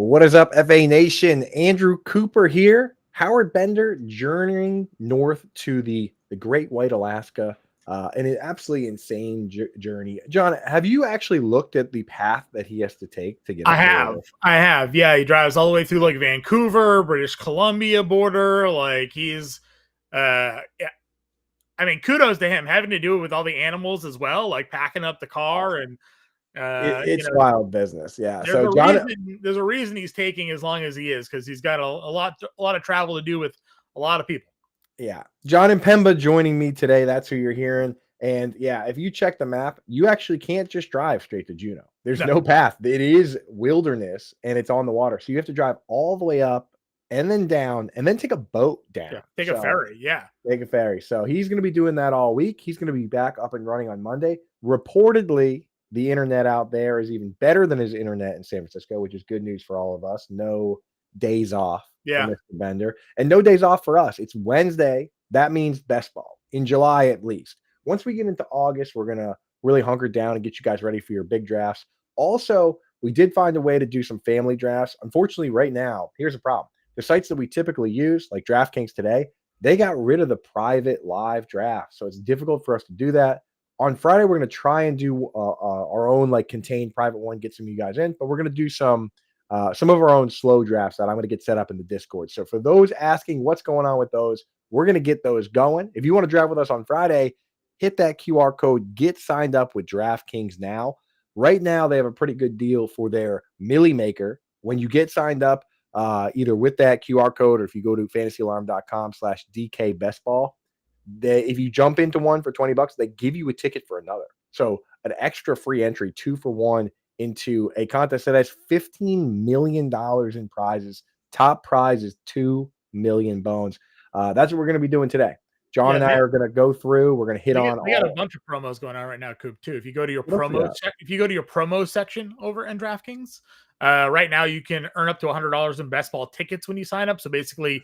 What is up, FA Nation? Andrew Cooper here. Howard Bender journeying north to the Great White Alaska, and an absolutely insane journey. John, have you actually looked at the path that he has to take to get up there? I have. Yeah, he drives all the way through like Vancouver, British Columbia border. Like yeah. I mean, kudos to him having to do it with all the animals as well, like packing up the car and It's wild business. Yeah. there's So a John, reason. There's a reason he's taking as long as he is because he's got a lot of travel to do with a lot of people. yeah, John Impemba joining me today. That's who you're hearing. And yeah, if you check the map, you actually can't just drive straight to Juneau. There's no path. It is wilderness and it's on the water. So you have to drive all the way up and then down and then take a boat down. Yeah, take a ferry. Yeah. Take a ferry. So he's going to be doing that all week. He's going to be back up and running on Monday. Reportedly, the internet out there is even better than his internet in San Francisco, which is good news for all of us. No days off for Mr. Bender and no days off for us. It's Wednesday. That means best ball in July at least. Once we get into August, we're going to really hunker down and get you guys ready for your big drafts. Also, we did find a way to do some family drafts. Unfortunately, right now, here's the problem. The sites that we typically use, like DraftKings today, they got rid of the private live draft. So it's difficult for us to do that. On Friday, we're going to try and do our own like contained private one, get some of you guys in, but we're going to do some of our own slow drafts that I'm going to get set up in the Discord. So for those asking what's going on with those, we're going to get those going. If you want to draft with us on Friday, hit that QR code, get signed up with DraftKings now. Right now, they have a pretty good deal for their Millie Maker. When you get signed up, either with that QR code or if you go to fantasyalarm.com/DKBestBall, if you jump into one for $20, they give you a ticket for another. So an extra free entry, 2 for 1 into a contest that has $15 million in prizes. Top prize is 2 million bones. That's what we're going to be doing today. John and I are going to go through. We're going to hit on. We got a bunch of promos going on right now, Coop. Too. If you go to your promo section over in DraftKings, right now you can earn up to $100 in best ball tickets when you sign up. So basically,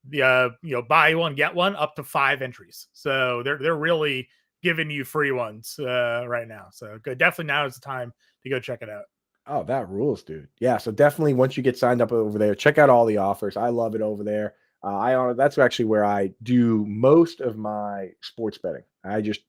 buy one get one up to 5 entries. So they're really giving you free ones right now. So good. Definitely now is the time to go check it out. Oh, that rules, dude. Yeah. So definitely once you get signed up over there, check out all the offers. I love it over there. That's actually where I do most of my sports betting.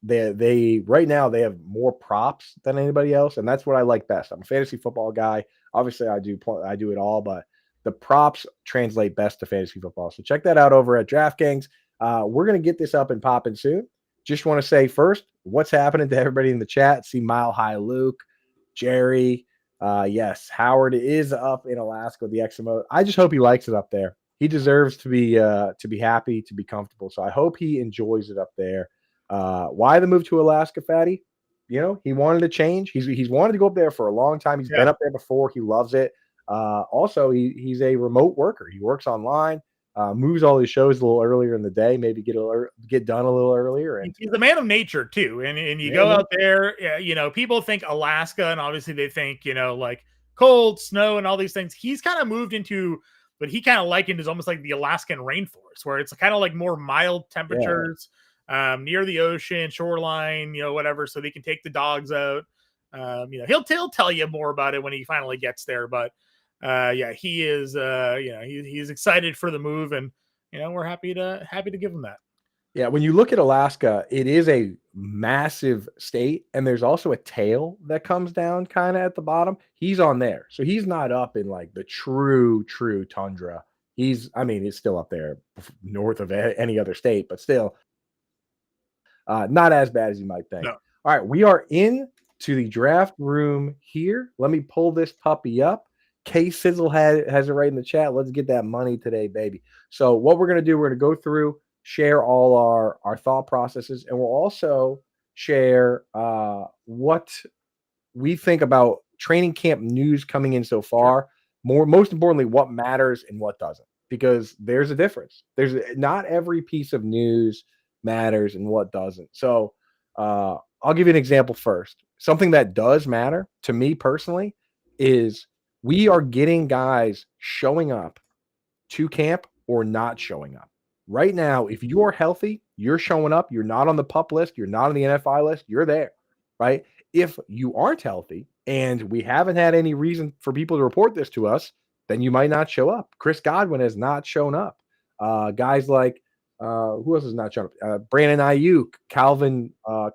They right now they have more props than anybody else, and that's what I like best. I'm a fantasy football guy. Obviously, I do it all, but the props translate best to fantasy football. So check that out over at DraftKings. We're gonna get this up and popping soon. Just want to say first, what's happening to everybody in the chat? See Mile High Luke, Jerry. Yes, Howard is up in Alaska with the XMO. I just hope he likes it up there. He deserves to be happy, to be comfortable. So I hope he enjoys it up there. Why the move to Alaska, Fatty? He wanted to change. He's wanted to go up there for a long time. He's been up there before. He loves it. Also, he's a remote worker. He works online. Moves all his shows a little earlier in the day. Maybe get done a little earlier. And he's a man of nature too. And you go out there. People think Alaska, and obviously they think like cold, snow, and all these things. He's kind of moved into. But he kind of likened as almost like the Alaskan rainforest, where it's kind of like more mild temperatures near the ocean, shoreline, whatever, so they can take the dogs out. He'll tell you more about it when he finally gets there. But he is, he's excited for the move, and we're happy to give him that. Yeah, when you look at Alaska, it is a massive state, and there's also a tail that comes down kind of at the bottom. He's on there. So he's not up in like the true tundra. He's still up there north of any other state, but still not as bad as you might think. No. All right, we are in to the draft room here. Let me pull this puppy up. K Sizzle has it right in the chat. Let's get that money today, baby. So what we're going to do, we're going to go through, share all our thought processes, and we'll also share what we think about training camp news coming in so far. Most importantly, what matters and what doesn't, because there's a difference. There's not every piece of news matters and what doesn't. So I'll give you an example first. Something that does matter to me personally is we are getting guys showing up to camp or not showing up. Right now, if you are healthy, you're showing up. You're not on the PUP list. You're not on the NFI list. You're there, right? If you aren't healthy, and we haven't had any reason for people to report this to us, then you might not show up. Chris Godwin has not shown up. Guys like who else has not shown up? Brandon Ayuk, Calvin uh,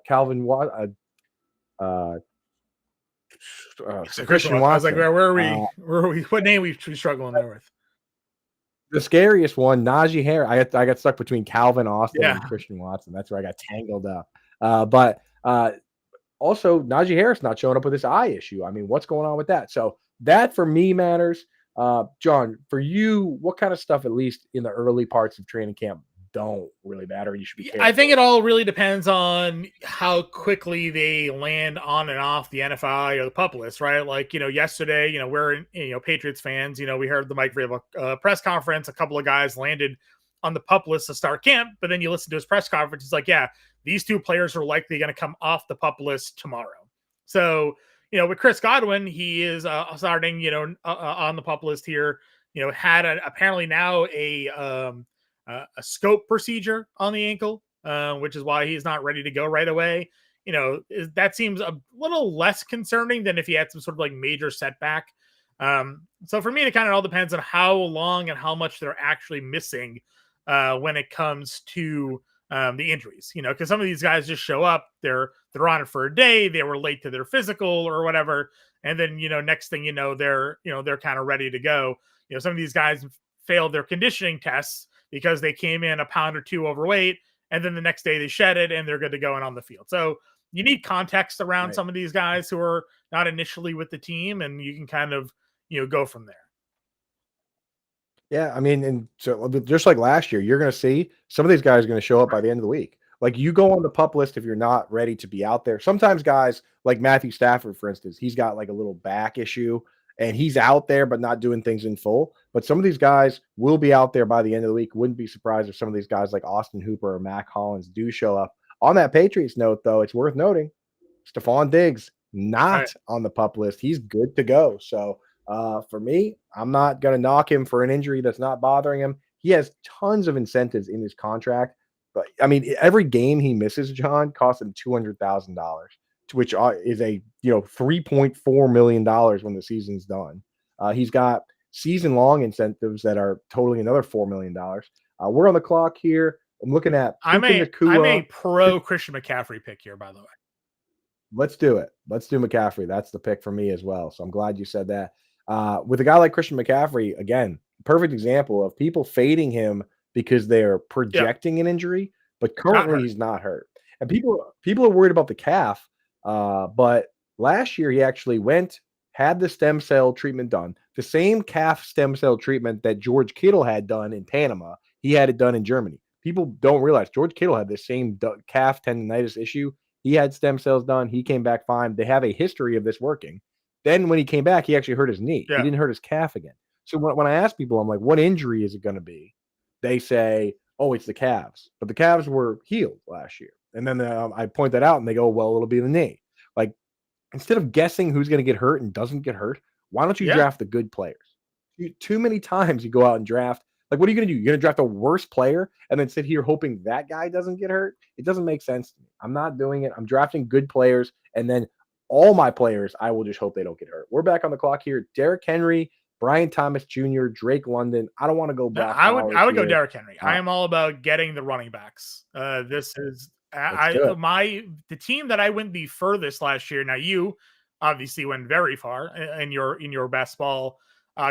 It's a quick Christian one. I was like, Watson. where are we? Where are we? What name we struggling there with? The scariest one, Najee Harris. I got stuck between Calvin Austin Yeah. and Christian Watson. That's where I got tangled up. But also Najee Harris not showing up with this eye issue. I mean, what's going on with that? So that for me matters. John, for you, what kind of stuff, at least in the early parts of training camp, don't really matter? You should be careful. I think it all really depends on how quickly they land on and off the NFI or the PUP list, right? Like, yesterday, we're, Patriots fans, we heard the Mike Vrabel press conference. A couple of guys landed on the PUP list to start camp, but then you listen to his press conference. He's like, yeah, these two players are likely going to come off the PUP list tomorrow. So, with Chris Godwin, he is starting, on the PUP list here, had apparently now a scope procedure on the ankle, which is why he's not ready to go right away. That seems a little less concerning than if he had some sort of like major setback. So for me, it kind of all depends on how long and how much they're actually missing when it comes to the injuries. Because some of these guys just show up, they're on it for a day, they were late to their physical or whatever, and then next thing they're kind of ready to go. Some of these guys failed their conditioning tests because they came in a pound or two overweight, and then the next day they shed it and they're good to go and on the field. So you need context around some of these guys who are not initially with the team, and you can kind of, go from there. Yeah, I mean, and so just like last year, you're going to see some of these guys are going to show up by the end of the week. Like you go on the PUP list if you're not ready to be out there. Sometimes guys like Matthew Stafford, for instance, he's got like a little back issue and he's out there but not doing things in full. But some of these guys will be out there by the end of the week. Wouldn't be surprised if some of these guys like Austin Hooper or Mac Hollins do show up. On that Patriots note, though, it's worth noting Stephon Diggs not on the PUP list. He's good to go. So for me, I'm not going to knock him for an injury that's not bothering him. He has tons of incentives in his contract. But I mean, every game he misses, John, costs him $200,000, which is a $3.4 million when the season's done. He's got season-long incentives that are totaling another $4 million. We're on the clock here. I'm looking at I'm a pro Christian McCaffrey pick here, by the way. Let's do it. Let's do McCaffrey. That's the pick for me as well. So I'm glad you said that. With a guy like Christian McCaffrey, again, perfect example of people fading him because they're projecting an injury, but currently he's not hurt. And people are worried about the calf, but last year he actually had the stem cell treatment done, the same calf stem cell treatment that George Kittle had done in Panama. He had it done in Germany. People don't realize George Kittle had the same calf tendonitis issue. He had stem cells done. He came back fine. They have a history of this working. Then when he came back, he actually hurt his knee. He didn't hurt his calf again. So when I ask people, I'm like, what injury is it going to be? They say, oh, it's the calves. But the calves were healed last year. And then I point that out and they go, well, it'll be the knee. Like, instead of guessing who's going to get hurt and doesn't get hurt, why don't you draft the good players? Too many times you go out and draft. Like, what are you going to do? You're going to draft a worse player and then sit here hoping that guy doesn't get hurt? It doesn't make sense to me. I'm not doing it. I'm drafting good players, and then all my players, I will just hope they don't get hurt. We're back on the clock here. Derrick Henry, Brian Thomas Jr., Drake London. I don't want to go back. I would go Derrick Henry. I am all about getting the running backs. This is the team that I went the furthest last year. Now you obviously went very far in your best ball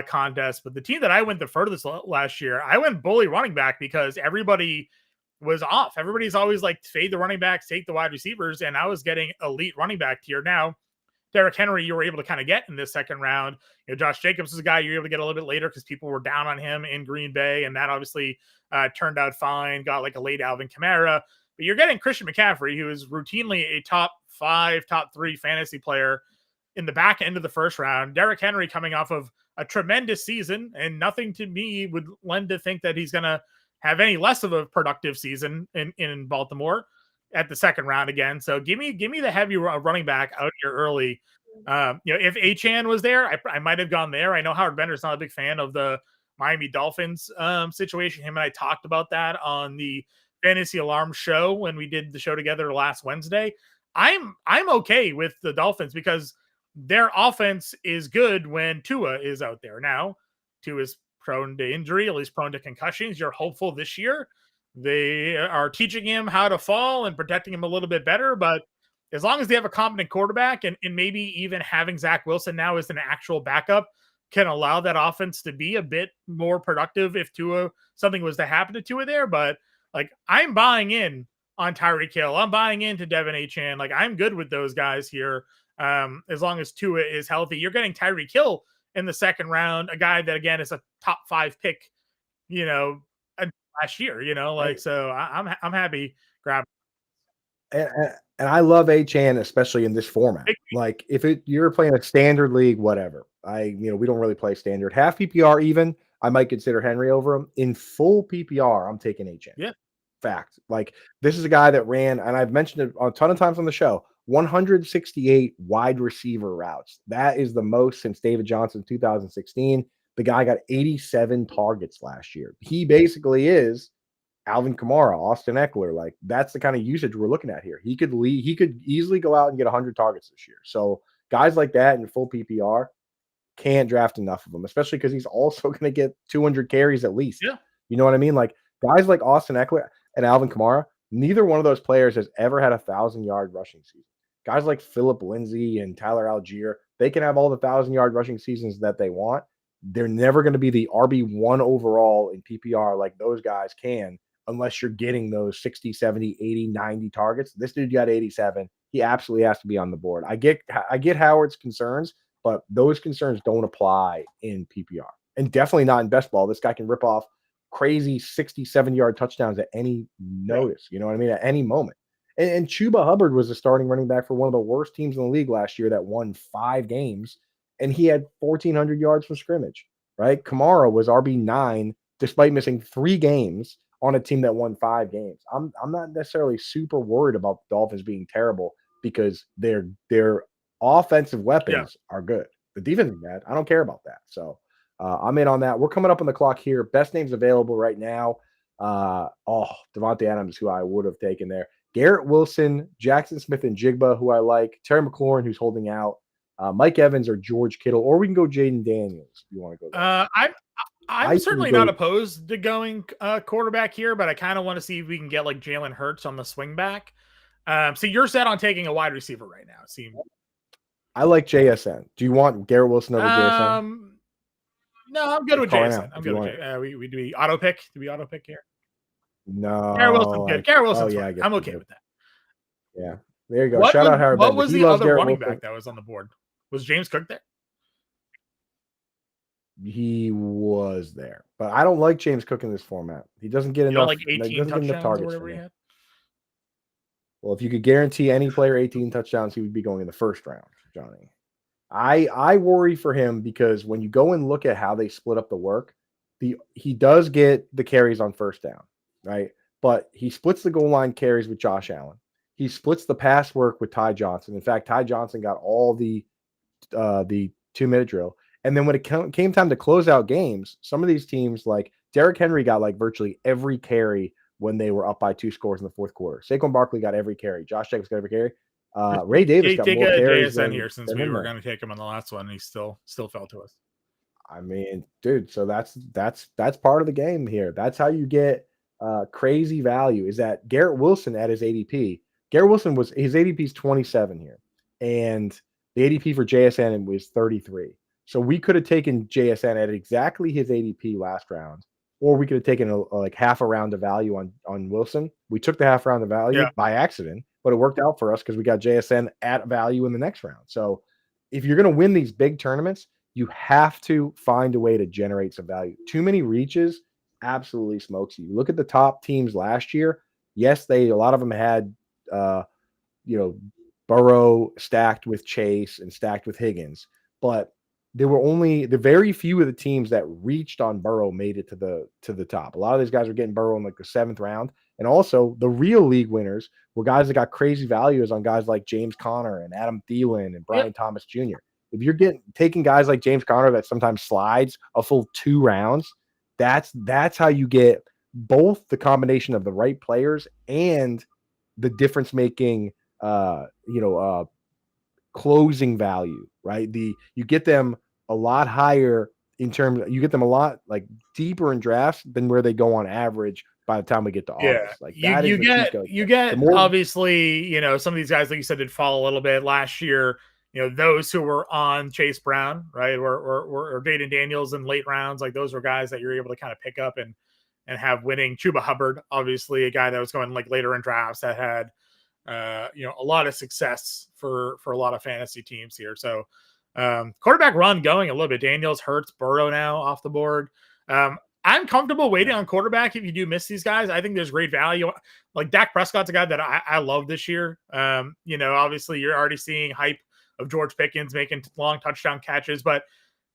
contest, but the team that I went the furthest last year, I went bully running back because everybody was off. Everybody's always like fade the running backs, take the wide receivers, and I was getting elite running back tier. Now Derrick Henry, you were able to kind of get in this second round. Josh Jacobs is a guy you were able to get a little bit later because people were down on him in Green Bay, and that obviously turned out fine. Got like a late Alvin Kamara. But you're getting Christian McCaffrey, who is routinely a top 5, top 3 fantasy player in the back end of the first round. Derrick Henry coming off of a tremendous season, and nothing to me would lend to think that he's going to have any less of a productive season in Baltimore at the second round again. So give me the heavy running back out here early. If Achane was there, I might have gone there. I know Howard Bender's not a big fan of the Miami Dolphins situation. Him and I talked about that on the Fantasy Alarm show when we did the show together last Wednesday. I'm okay with the Dolphins because their offense is good when Tua is out there. Now, Tua is prone to injury, at least prone to concussions. You're hopeful this year they are teaching him how to fall and protecting him a little bit better. But as long as they have a competent quarterback and maybe even having Zach Wilson now as an actual backup can allow that offense to be a bit more productive if Tua something was to happen to Tua there. But like I'm buying in on Tyreek Hill. I'm buying into Devin Achan. Like I'm good with those guys here. As long as Tua is healthy, you're getting Tyreek Hill in the second round, a guy that again is a top 5 pick, you know, last year, like Right. so I'm happy grabbing And I love Achan, especially in this format. big Like if you're playing a standard league, whatever. We don't really play standard. Half PPR even, I might consider Henry over him. In full PPR, I'm taking Achan. yeah. Fact. Like this is a guy that ran, and I've mentioned it a ton of times on the show, 168 wide receiver routes. That is the most since David Johnson 2016. The guy got 87 targets last year. He basically is Alvin Kamara, Austin Eckler. Like that's the kind of usage we're looking at here. He could lead, he could easily go out and get 100 targets this year. So guys like that in full PPR can't draft enough of them, especially because he's also going to get 200 carries at least. Yeah. You know what I mean? Like guys like Austin Eckler and Alvin Kamara, neither one of those players has ever had 1,000-yard rushing season. Guys like Philip Lindsay and Tyler Algier, they can have all the 1,000-yard rushing seasons that they want. They're never going to be the RB1 overall in PPR like those guys can, unless you're getting those 60, 70, 80, 90 targets. This dude got 87. He absolutely has to be on the board. I get Howard's concerns, but those concerns don't apply in PPR and definitely not in best ball. This guy can rip off crazy 67-yard touchdowns at any notice. You know what I mean? At any moment. And Chuba Hubbard was a starting running back for one of the worst teams in the league last year that won 5 games, and he had 1,400 yards from scrimmage, right? Kamara was RB9 despite missing 3 games on a team that won 5 games. I'm not necessarily super worried about the Dolphins being terrible because their offensive weapons are good. The defense is bad. I don't care about that. So I'm in on that. We're coming up on the clock here. Best names available right now. Devontae Adams, who I would have taken there. Garrett Wilson, Jackson Smith and Jigba, who I like. Terry McLaurin, who's holding out. Mike Evans or George Kittle, or we can go Jaden Daniels if you want to go there. I'm certainly not opposed to going quarterback here, but I kind of want to see if we can get like Jalen Hurts on the swing back. So you're set on taking a wide receiver right now. I like JSN. Do you want Garrett Wilson over JSN? No, I'm good with JSN. I'm good with JSN. We do we auto pick? Do we auto pick here? No. Garrett Wilson's good. Garrett Wilson's fine. I'm okay with that. Yeah. There you go. Shout out Howard. What was the other running back that was on the board? Was James Cook there? He was there, but I don't like James Cook in this format. He doesn't get enough. Like 18 touchdowns or whatever he had. Well, if you could guarantee any player 18 touchdowns, he would be going in the first round, Johnny. I worry for him because when you go and look at how they split up the work, he does get the carries on first down, right? But he splits the goal line carries with Josh Allen. He splits the pass work with Ty Johnson. In fact, Ty Johnson got all the 2-minute drill. And then when it came time to close out games, some of these teams like Derrick Henry got like virtually every carry when they were up by 2 scores in the fourth quarter. Saquon Barkley got every carry. Josh Jacobs got every carry. Ray Davis got more carries than here since we were going to take him on the last one, and he still fell to us. I mean, dude, so that's part of the game here. That's how you get crazy value. Is that Garrett Wilson at his ADP? Garrett Wilson his ADP is 27 here, and the ADP for JSN was 33. So we could have taken JSN at exactly his ADP last round, or we could have taken like half a round of value on Wilson. We took the half round of value by accident, but it worked out for us because we got JSN at value in the next round. So if you're going to win these big tournaments, you have to find a way to generate some value. Too many reaches absolutely smokes you. Look at the top teams last year. Yes, a lot of them had Burrow stacked with Chase and stacked with Higgins, but there were only the very few of the teams that reached on Burrow made it to the top. A lot of these guys were getting Burrow in like the 7th round. And also the real league winners were guys that got crazy values on guys like James Conner and Adam Thielen and Brian Thomas Jr. If you're taking guys like James Conner that sometimes slides a full 2 rounds, that's how you get both the combination of the right players and the difference making closing value, right? You get them a lot higher in terms you get them a lot like deeper in drafts than where they go on average by the time we get to Yeah, August. Like that is the cheat code. you The get more obviously, some of these guys, like you said, did fall a little bit last year. Those who were on Chase Brown, right, or Jaden Daniels in late rounds, like those were guys that you're able to kind of pick up and have winning. Chuba Hubbard, obviously, a guy that was going like later in drafts that had a lot of success for a lot of fantasy teams here. So quarterback run going a little bit. Daniels, Hurts, Burrow now off the board. I'm comfortable waiting on quarterback if you do miss these guys. I think there's great value. Like Dak Prescott's a guy that I love this year. Obviously you're already seeing hype of George Pickens making long touchdown catches, but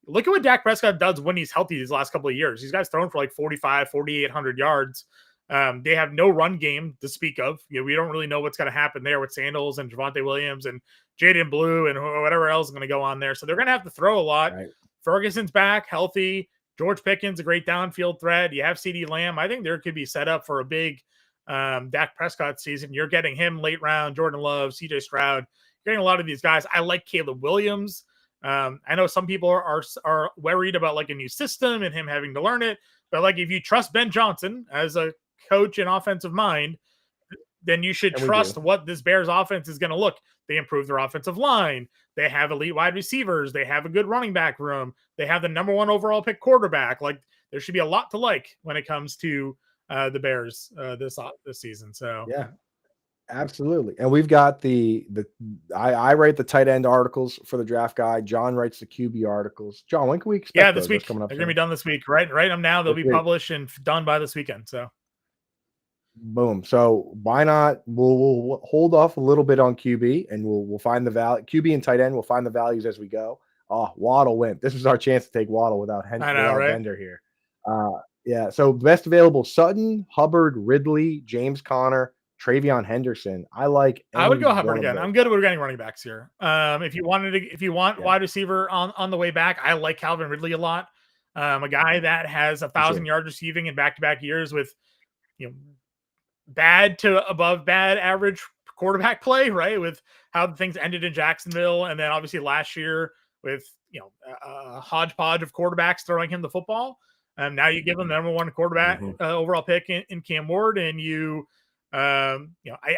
look at what Dak Prescott does when he's healthy these last couple of years. These guys thrown for like 4,800 yards. They have no run game to speak of. We don't really know what's going to happen there with Sandals and Javonte Williams and Jaden Blue and whatever else is going to go on there. So they're going to have to throw a lot. right. Ferguson's back, healthy. George Pickens, a great downfield threat. You have CeeDee Lamb. I think there could be set up for a big Dak Prescott season. You're getting him late round, Jordan Love, CJ Stroud. You're getting a lot of these guys. I like Caleb Williams. I know some people are worried about like a new system and him having to learn it. But like if you trust Ben Johnson as a coach and offensive mind, then you should trust what this Bears offense is going to look. They improve their offensive line. They have elite wide receivers. They have a good running back room. They have the number 1 overall pick quarterback. Like there should be a lot to like when it comes to the Bears this season. So yeah, absolutely. And we've got I write the tight end articles for the Draft Guide. John writes the QB articles. John, when can we expect this those? week? Coming up They're going to be done this week, right? Right. Now they'll be published and done by this weekend. So boom. So why not? We'll hold off a little bit on QB and we'll find the value. QB and tight end. We'll find the values as we go. Oh, Waddle went. This is our chance to take Waddle without Bender here. Yeah. So best available: Sutton, Hubbard, Ridley, James Conner, Travion Henderson. I would go Hubbard again. I'm good with getting running backs here. If you want wide receiver on the way back, I like Calvin Ridley a lot. A guy that has 1,000 yards receiving in back-to-back years with bad to above bad average quarterback play, right? With how things ended in Jacksonville, and then obviously last year with a hodgepodge of quarterbacks throwing him the football. Now you give him the number 1 quarterback overall pick in Cam Ward, and I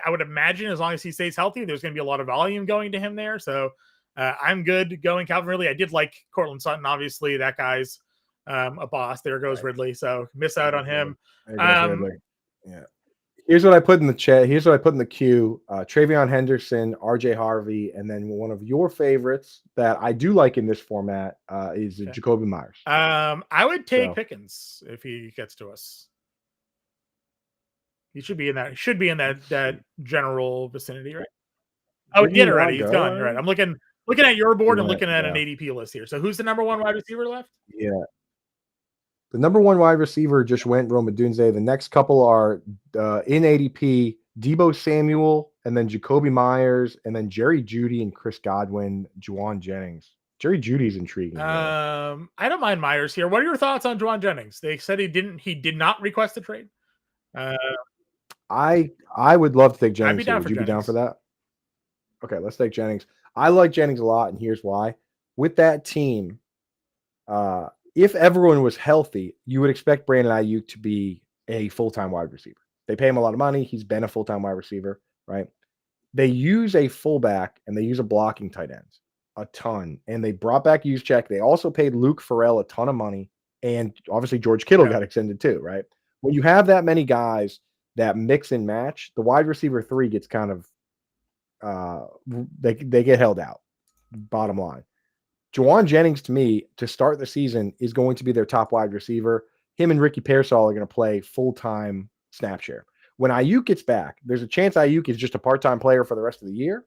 would imagine as long as he stays healthy, there's going to be a lot of volume going to him there. So I'm good going Calvin Ridley. I did like Cortland Sutton. Obviously, that guy's a boss. There goes Ridley. So miss out on him. Ridley. Yeah. Here's what I put in the chat. Here's what I put in the queue. Travion Henderson, RJ Harvey, and then one of your favorites that I do like in this format is Jacoby Myers. I would take Pickens if he gets to us. He should be in that. He should be in that general vicinity, right? Oh, he did already. He's gone. Right. I'm looking at your board and looking at an ADP list here. So who's the number 1 wide receiver left? Yeah. The number 1 wide receiver just went Rome Odunze. The next couple are in ADP, Deebo Samuel, and then Jacoby Myers, and then Jerry Jeudy and Chris Godwin, Juwan Jennings. Jerry Judy's intriguing. I don't mind Myers here. What are your thoughts on Juwan Jennings? They said he did not request a trade. I would love to take Jennings. Would you be down for that? Okay, let's take Jennings. I like Jennings a lot, and here's why. With that team, if everyone was healthy, you would expect Brandon Ayuk to be a full-time wide receiver. They pay him a lot of money. He's been a full-time wide receiver, right? They use a fullback and they use a blocking tight end a ton. And they brought back Juszczyk. They also paid Luke Farrell a ton of money. And obviously George Kittle got extended too, right? When you have that many guys that mix and match, the wide receiver 3 gets kind of they get held out, bottom line. Juwan Jennings, to me, to start the season, is going to be their top wide receiver. Him and Ricky Pearsall are going to play full-time snap share. When Ayuk gets back, there's a chance Ayuk is just a part-time player for the rest of the year.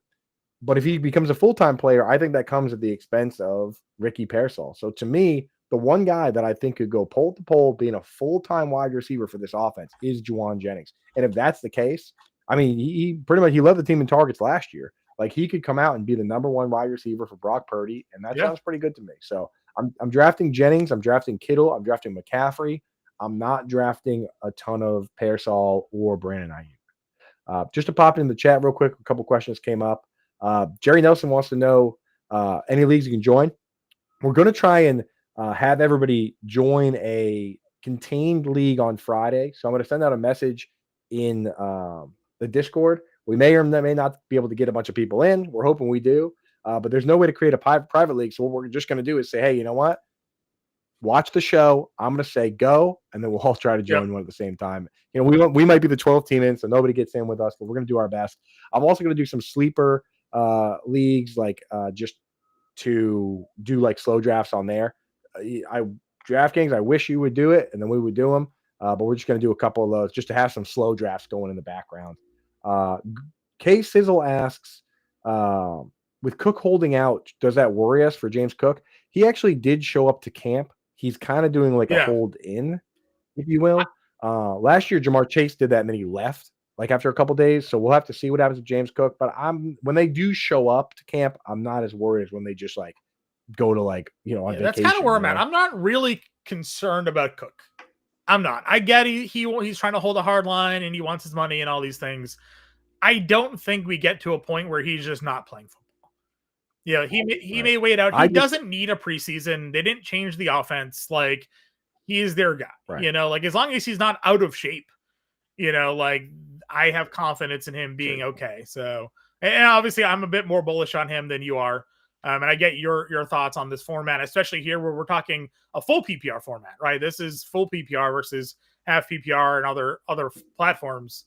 But if he becomes a full-time player, I think that comes at the expense of Ricky Pearsall. So to me, the one guy that I think could go pole to pole being a full-time wide receiver for this offense is Juwan Jennings. And if that's the case, I mean, he pretty much led the team in targets last year. Like he could come out and be the number 1 wide receiver for Brock Purdy, and that sounds pretty good to me. So I'm drafting Jennings, I'm drafting Kittle, I'm drafting McCaffrey. I'm not drafting a ton of Pearsall or Brandon Ayuk. Just to pop in the chat real quick, a couple questions came up. Jerry Nelson wants to know any leagues you can join. We're going to try and have everybody join a contained league on Friday. So I'm going to send out a message in the Discord. We may or may not be able to get a bunch of people in. We're hoping we do, but there's no way to create a private league. So what we're just going to do is say, hey, you know what? Watch the show. I'm going to say go, and then we'll all try to Yep. join one at the same time. You know, we might be the 12th team in, so nobody gets in with us, but we're going to do our best. I'm also going to do some sleeper leagues, like just to do like slow drafts on there. I DraftKings, I wish you would do it, and then we would do them. But we're just going to do a couple of those just to have some slow drafts going in the background. K Sizzle asks, with Cook holding out, does that worry us for James Cook? He actually did show up to camp. He's kind of doing like a Yeah. hold in, if you will. Last year, Jamar Chase did that, and then he left like after a couple days. So we'll have to see what happens with James Cook. But when they do show up to camp, I'm not as worried as when they just like go to like, you know, on vacation. That's kind of where I'm you at. know? I'm not really concerned about Cook. I'm not. I get he's trying to hold a hard line and he wants his money and all these things. I don't think we get to a point where he's just not playing football. Yeah, he may wait out. He doesn't need a preseason. They didn't change the offense. Like, he is their guy. Right. You know, like as long as he's not out of shape, you know, like I have confidence in him being okay. So, and obviously I'm a bit more bullish on him than you are. And I get your thoughts on this format, especially here where we're talking a full PPR format, right? This is full PPR versus half PPR and other platforms.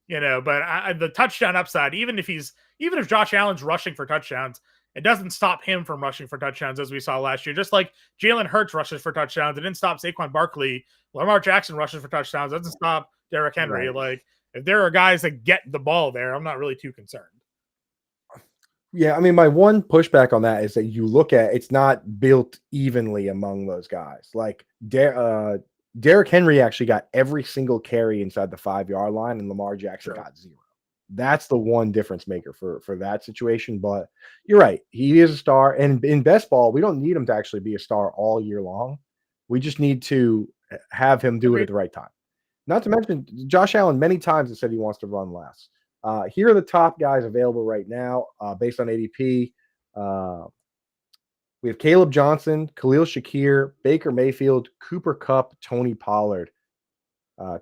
You know, but the touchdown upside, even if Josh Allen's rushing for touchdowns, it doesn't stop him from rushing for touchdowns as we saw last year. Just like Jalen Hurts rushes for touchdowns, it didn't stop Saquon Barkley. Lamar Jackson rushes for touchdowns, it doesn't stop Derrick Henry. Right. Like, if there are guys that get the ball there, I'm not really too concerned. Yeah, I mean, my one pushback on that is that you look at it's not built evenly among those guys. Like Derrick Henry actually got every single carry inside the 5-yard line, and Lamar Jackson got 0. That's the one difference maker for that situation. But you're right, he is a star, and in best ball, we don't need him to actually be a star all year long. We just need to have him do it at the right time. Not to mention, Josh Allen many times has said he wants to run less. Here are the top guys available right now based on ADP. We have Caleb Johnson, Khalil Shakir, Baker Mayfield, Cooper Kupp, Tony Pollard.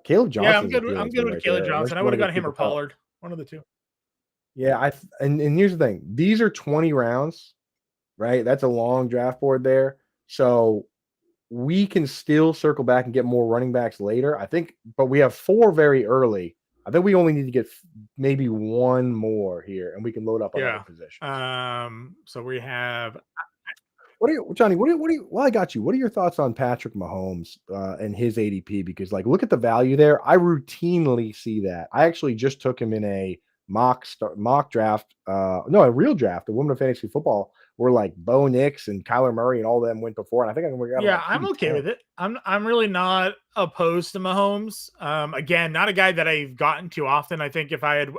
Caleb Johnson. Yeah, I'm good with Caleb Johnson. I would have got him or Pollard, one of the two. Yeah, and here's the thing: these are 20 rounds, right? That's a long draft board there. So we can still circle back and get more running backs later, I think. But we have 4 very early. I think we only need to get maybe 1 more here, and we can load up on other positions. So we have. Johnny? Well, I got you. What are your thoughts on Patrick Mahomes and his ADP? Because like, look at the value there. I routinely see that. I actually just took him in a mock draft. No, a real draft. The Women of Fantasy Football, where like Bo Nix and Kyler Murray and all of them went before, and I think I'm okay with it. I'm really not opposed to Mahomes. Again, not a guy that I've gotten too often. I think if I had,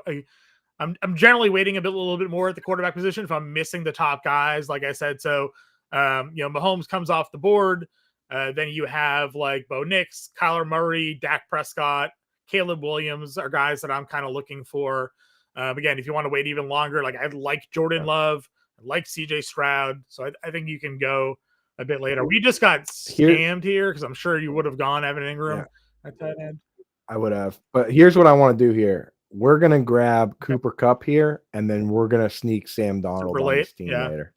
I'm generally waiting a little bit more at the quarterback position if I'm missing the top guys, like I said. So, you know, Mahomes comes off the board. Then you have like Bo Nix, Kyler Murray, Dak Prescott, Caleb Williams are guys that I'm kind of looking for. Again, if you want to wait even longer, like I like Jordan Love, I like CJ Stroud. So I think you can go a bit later. We just got scammed here because I'm sure you would have gone Evan Ingram at tight end. I would have. But here's what I want to do here. We're going to grab Cooper Kupp here, and then we're going to sneak Sam Darnold on this team later.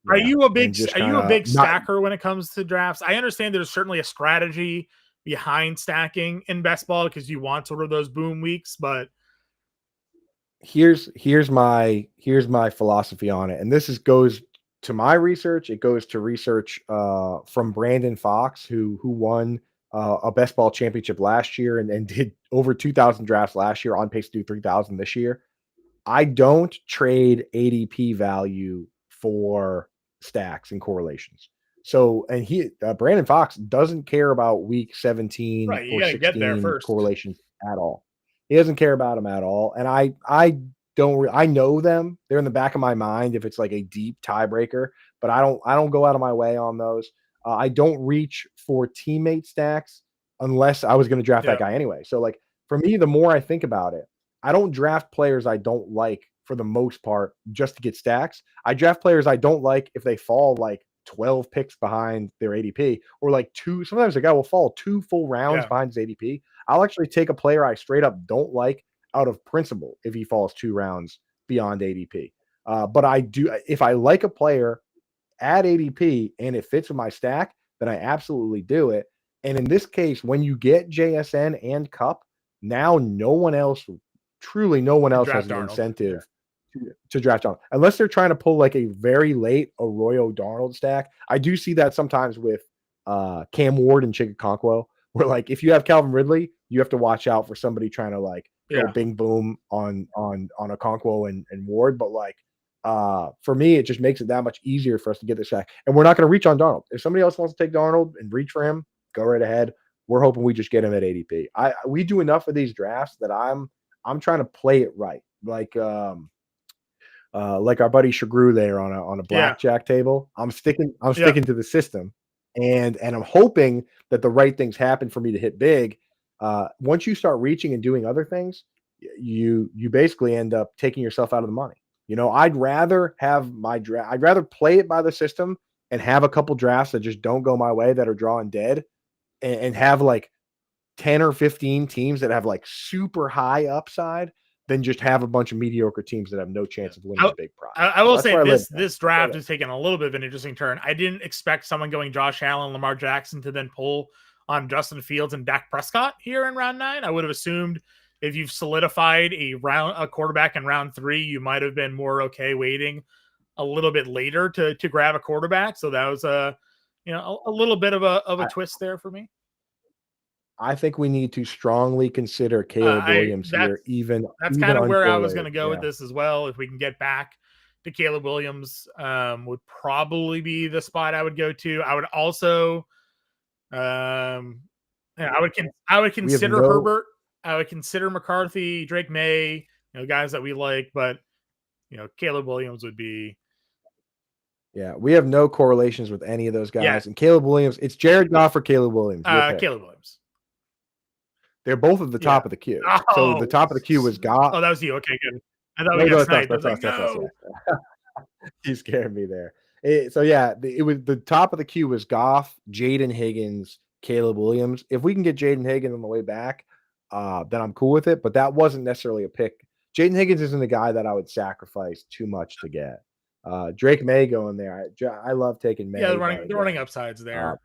Are you a big stacker when it comes to drafts? I understand there's certainly a strategy behind stacking in best ball because you want sort of those boom weeks, but here's my philosophy on it. And this goes to my research. It goes to research from Brandon Fox, who won a best ball championship last year and did over 2,000 drafts last year, on pace to do 3,000 this year. I don't trade ADP value for stacks and correlations. So, and Brandon Fox doesn't care about week 17 or 16 correlations at all. He doesn't care about them at all. And I know them. They're in the back of my mind if it's like a deep tiebreaker, but I don't go out of my way on those. I don't reach for teammate stacks unless I was going to draft that guy anyway. So like for me, the more I think about it, I don't draft players I don't like for the most part just to get stacks. I draft players I don't like if they fall like 12 picks behind their ADP, or like sometimes a guy will fall 2 full rounds Yeah. behind his ADP. I'll actually take a player I straight up don't like out of principle if he falls 2 rounds beyond ADP. But I do, if I like a player at ADP and it fits with my stack, then I absolutely do it. And in this case, when you get JSN and Cup, now truly no one else has Draft an Darnold. incentive to draft on, unless they're trying to pull like a very late Arroyo Darnold stack. I do see that sometimes with Cam Ward and Chigakonkwo, where like if you have Calvin Ridley, you have to watch out for somebody trying to like go bing boom on a Okonkwo and Ward. But like for me, it just makes it that much easier for us to get this guy. And we're not going to reach on Darnold. If somebody else wants to take Darnold and reach for him, go right ahead. We're hoping we just get him at ADP. We do enough of these drafts that I'm trying to play it right. Like our buddy Shagru there on a blackjack table. I'm sticking to the system, and I'm hoping that the right things happen for me to hit big. Once you start reaching and doing other things, you basically end up taking yourself out of the money. You know, I'd rather have my draft. I'd rather play it by the system and have a couple drafts that just don't go my way that are drawing dead, and have like 10 or 15 teams that have like super high upside than just have a bunch of mediocre teams that have no chance of winning a big prize. I will say this draft has taken a little bit of an interesting turn. I didn't expect someone going Josh Allen, Lamar Jackson to then pull on Justin Fields and Dak Prescott here in round 9. I would have assumed if you've solidified a quarterback in round 3, you might have been more okay waiting a little bit later to grab a quarterback. So that was a little bit of a twist there for me. I think we need to strongly consider Caleb Williams here. That's kind of where I was going to go with this as well. If we can get back to Caleb Williams, would probably be the spot I would go to. I would also, I would consider Herbert. I would consider McCarthy, Drake May, guys that we like, but Caleb Williams would be. Yeah, we have no correlations with any of those guys. Yeah. And Caleb Williams, it's Jared Goff or Caleb Williams. Caleb Williams. They're both at the top of the queue. So the top of the queue was Goff. Oh, that was you. Okay, good. I thought we got sniped. You scared me there. So yeah, it was the top of the queue was Goff, Jaden Higgins, Caleb Williams. If we can get Jaden Higgins on the way back, then I'm cool with it. But that wasn't necessarily a pick. Jaden Higgins isn't a guy that I would sacrifice too much to get. Drake May going there. I love taking May. Yeah, the running upsides there.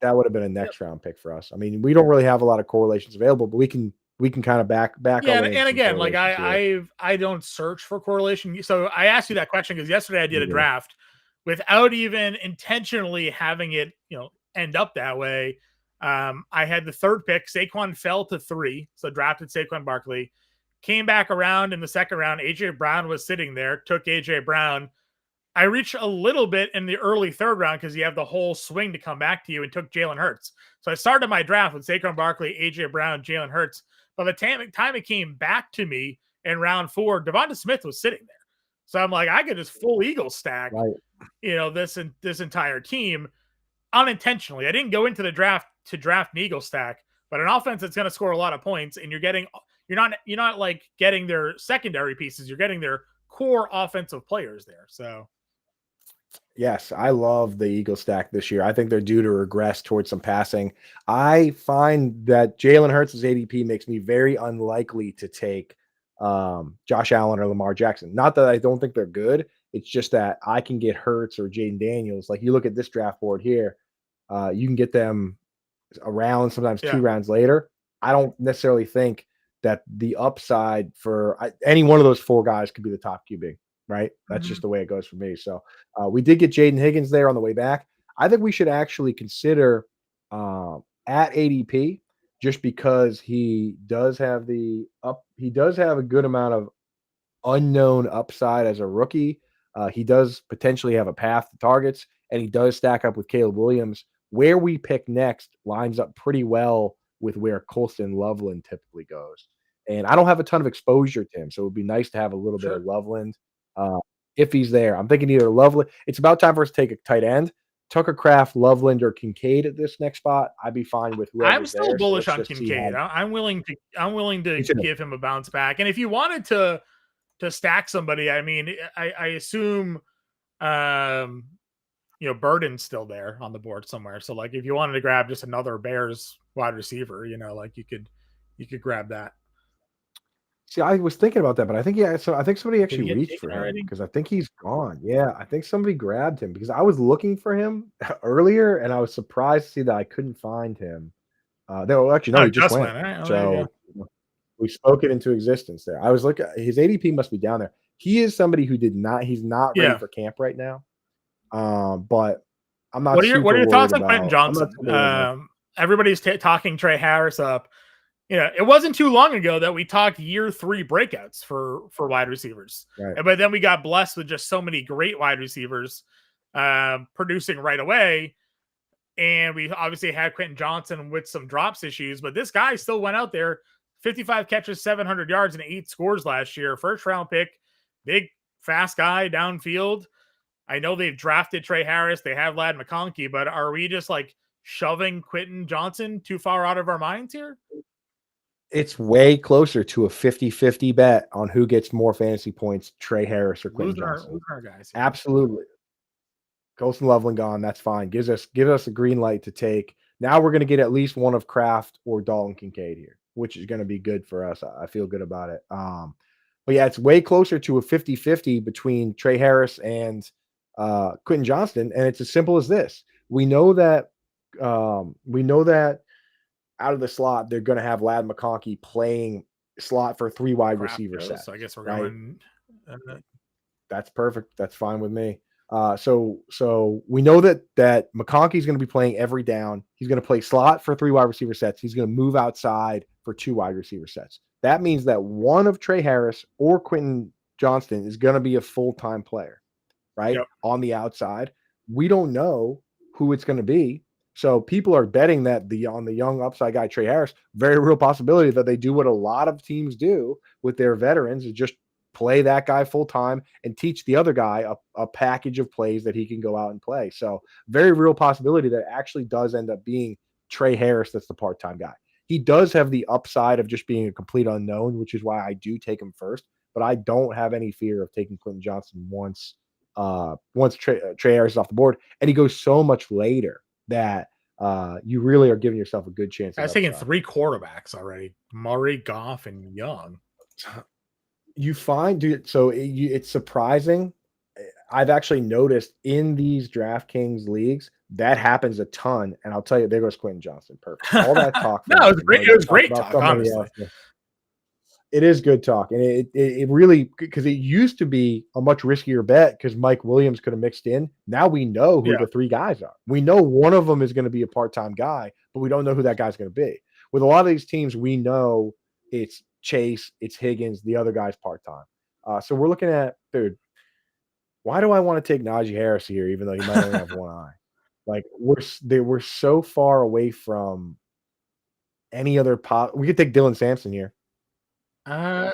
That would have been a next round pick for us. I mean, we don't really have a lot of correlations available, but we can kind of back. Yeah, and again, like I don't search for correlation. So I asked you that question because yesterday I did a draft without even intentionally having it, end up that way. I had the third pick. Saquon fell to 3, so drafted Saquon Barkley. Came back around in the second round. AJ Brown was sitting there. Took AJ Brown. I reached a little bit in the early third round because you have the whole swing to come back to you, and took Jalen Hurts. So I started my draft with Saquon Barkley, AJ Brown, Jalen Hurts. By the time it came back to me in round 4, Devonta Smith was sitting there. So I'm like, I could just full Eagle stack, this entire team unintentionally. I didn't go into the draft to draft an Eagle stack, but an offense that's going to score a lot of points, and you're not like getting their secondary pieces. You're getting their core offensive players there. So. Yes, I love the Eagle stack this year. I think they're due to regress towards some passing. I find that Jalen Hurts' ADP makes me very unlikely to take Josh Allen or Lamar Jackson. Not that I don't think they're good. It's just that I can get Hurts or Jaden Daniels. Like you look at this draft board here, you can get them around sometimes 2 rounds later. I don't necessarily think that the upside for any one of those 4 guys could be the top QB. Right. That's just the way it goes for me. So we did get Jaden Higgins there on the way back. I think we should actually consider at ADP just because he does have a good amount of unknown upside as a rookie. He does potentially have a path to targets, and he does stack up with Caleb Williams. Where we pick next lines up pretty well with where Colston Loveland typically goes. And I don't have a ton of exposure to him, so it would be nice to have a little bit of Loveland. If he's there, I'm thinking either Loveland. It's about time for us to take a tight end. Tucker Kraft, Loveland, or Kincaid at this next spot. I'd be fine with whoever's I'm still there, bullish on Kincaid. I'm willing to give him a bounce back. And if you wanted to stack somebody, I mean, I assume Burden's still there on the board somewhere. So like if you wanted to grab just another Bears wide receiver, like you could grab that. See, I was thinking about that, but I think so I think somebody Did he actually get reached taken for him already? because I think he's gone. Yeah, I think somebody grabbed him because I was looking for him earlier and I was surprised to see that I couldn't find him. No, actually, no, Oh, he just just went. went. All right, well, there you go. So we spoke it into existence there. I was looking, his ADP must be down there. He is somebody who he's not ready Yeah. for camp right now. But I'm not What are super your worried thoughts on Quentin about. I'm not Johnson? super worried about. Everybody's talking Trey Harris up. It wasn't too long ago that we talked year 3 breakouts for wide receivers, Right. but then we got blessed with just so many great wide receivers producing right away. And we obviously had Quentin Johnson with some drops issues, but this guy still went out there, 55 catches, 700 yards, and 8 scores last year. First round pick, big, fast guy downfield. I know they've drafted Trey Harris. They have Ladd McConkey, but are we just like shoving Quentin Johnson too far out of our minds here? It's way closer to a 50-50 bet on who gets more fantasy points, Trey Harris or Quentin Losing Johnson. our guys here. Absolutely. Colson Loveland gone. That's fine. Give us a green light to take. Now we're going to get at least one of Kraft or Dalton Kincaid here, which is going to be good for us. I feel good about it. But yeah, it's way closer to a 50-50 between Trey Harris and Quentin Johnston. And it's as simple as this. We know that out of the slot, they're going to have Ladd McConkey playing slot for 3 wide receiver sets. So I guess we're right? going. That's perfect. That's fine with me. So we know that McConkey is going to be playing every down. He's going to play slot for 3 wide receiver sets. He's going to move outside for 2 wide receiver sets. That means that one of Trey Harris or Quentin Johnston is going to be a full-time player, right? Yep. On the outside. We don't know who it's going to be. So people are betting that on the young upside guy, Trey Harris, very real possibility that they do what a lot of teams do with their veterans is just play that guy full time and teach the other guy a package of plays that he can go out and play. So very real possibility that actually does end up being Trey Harris that's the part-time guy. He does have the upside of just being a complete unknown, which is why I do take him first, but I don't have any fear of taking Quentin Johnson once Trey Harris is off the board. And he goes so much later that you really are giving yourself a good chance. I was taking 3 quarterbacks already: Murray, Goff, and Young. You find, dude, so it's surprising. I've actually noticed in these DraftKings leagues that happens a ton, and I'll tell you, there goes Quentin Johnson. Perfect. All that talk. No, it was great talk, honestly. It is good talk, and it really, because it used to be a much riskier bet because Mike Williams could have mixed in. Now we know who the 3 guys are. We know one of them is going to be a part-time guy, but we don't know who that guy's going to be. With a lot of these teams, we know it's Chase, it's Higgins, the other guy's part-time. So we're looking at, dude, why do I want to take Najee Harris here, even though he might only have one eye? Like we're so far away from any other we could take Dylan Sampson here. Yeah,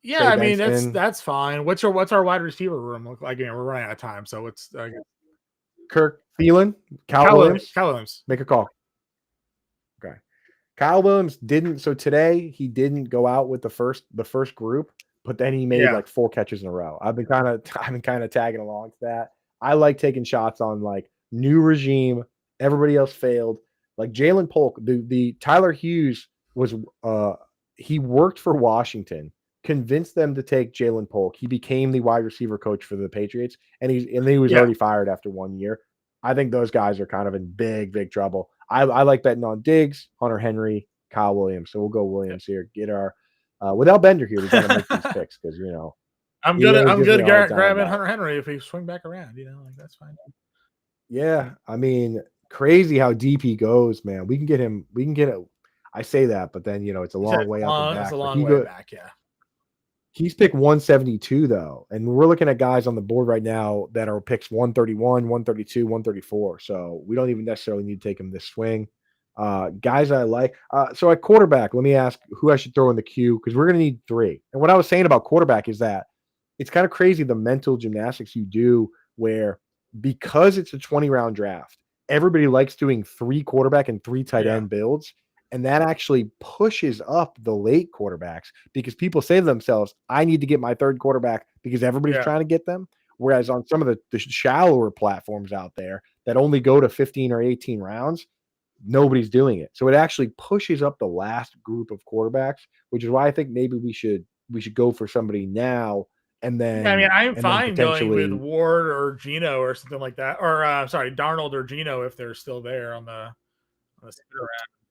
Trey I mean Benson. that's fine. What's our wide receiver room look like? We're running out of time, so it's Kirk Thielen, Kyle Williams. Make a call. Okay. Kyle Williams didn't. So today he didn't go out with the first group, but then he made like 4 catches in a row. I've been kind of tagging along to that. I like taking shots on like new regime. Everybody else failed. Like Jalen Polk, the Tyler Hughes was he worked for Washington, convinced them to take Jalen Polk. He became the wide receiver coach for the Patriots, and he was already fired after 1 year. I think those guys are kind of in big trouble. I like betting on Diggs, Hunter Henry, Kyle Williams. So we'll go Williams here. Get our without Bender here. We got to make these picks because I'm good grabbing Hunter Henry if he swing back around. Like that's fine. Yeah, I mean, crazy how deep he goes, man. We can get him. We can get it. I say that, but then it's a long way up and back. It's a long way back. Yeah. He's picked 172 though, and we're looking at guys on the board right now that are picks 131, 132, 134. So we don't even necessarily need to take him this swing. Guys I like. So at quarterback, let me ask who I should throw in the queue because we're going to need 3. And what I was saying about quarterback is that it's kind of crazy the mental gymnastics you do where because it's a 20-round draft, everybody likes doing 3 quarterback and 3 tight end builds. And that actually pushes up the late quarterbacks because people say to themselves, I need to get my 3rd quarterback because everybody's trying to get them. Whereas on some of the shallower platforms out there that only go to 15 or 18 rounds, nobody's doing it. So it actually pushes up the last group of quarterbacks, which is why I think maybe we should go for somebody now and Yeah, I mean, I'm then fine going with potentially. Ward or Gino or something like that, or sorry, Darnold or Gino if they're still there on the center.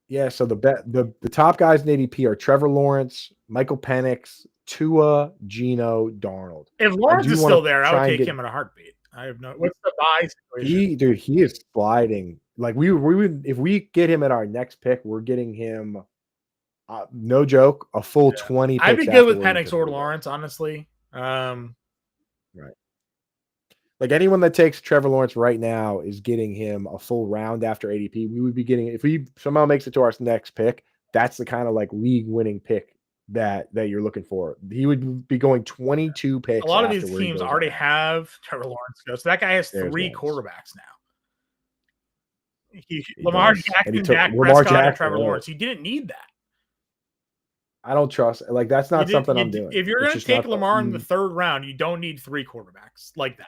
Yeah, so the top guys in ADP are Trevor Lawrence, Michael Penix, Tua, Gino, Darnold. If I Lawrence do is want to still there, I would try and take get him in a heartbeat. I have no. What's the buy situation? he is sliding. Like we would if we get him at our next pick, we're getting him no joke, a full 20 I'd be picks good with after where we Penix took or him today. Lawrence, honestly. Right. Like anyone that takes Trevor Lawrence right now is getting him a full round after ADP. We would be getting if he somehow makes it to our next pick, that's the kind of like league winning pick that you're looking for. He would be going 22 A picks lot of after these where he teams goes already right now. have Trevor Lawrence go, so that guy has There's 3 Lawrence. quarterbacks now. He Lamar does. And he Jackson, took Dak Lamar Prescott, and Jackson. Trevor Right. Lawrence. You didn't need that. I don't trust like that's not something I'm doing. If you're It's going to just take not Lamar in the 3rd round, you don't need 3 quarterbacks like that.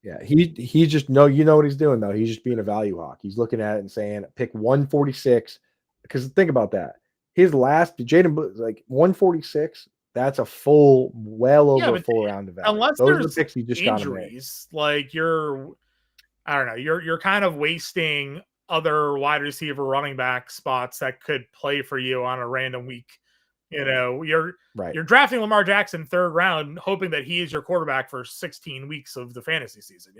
yeah, he just you know what he's doing though. He's just being a value hawk. He's looking at it and saying, pick 146. Because think about that. His last Jaden like 146. That's a full, well Yeah, over a but full round of value. unless Those are the there's picks you just got to make. injuries, like I don't know, you're kind of wasting other wide receiver, running back spots that could play for you on a random week. You're Right. drafting Lamar Jackson 3rd round, hoping that he is your quarterback for 16 weeks of the fantasy season.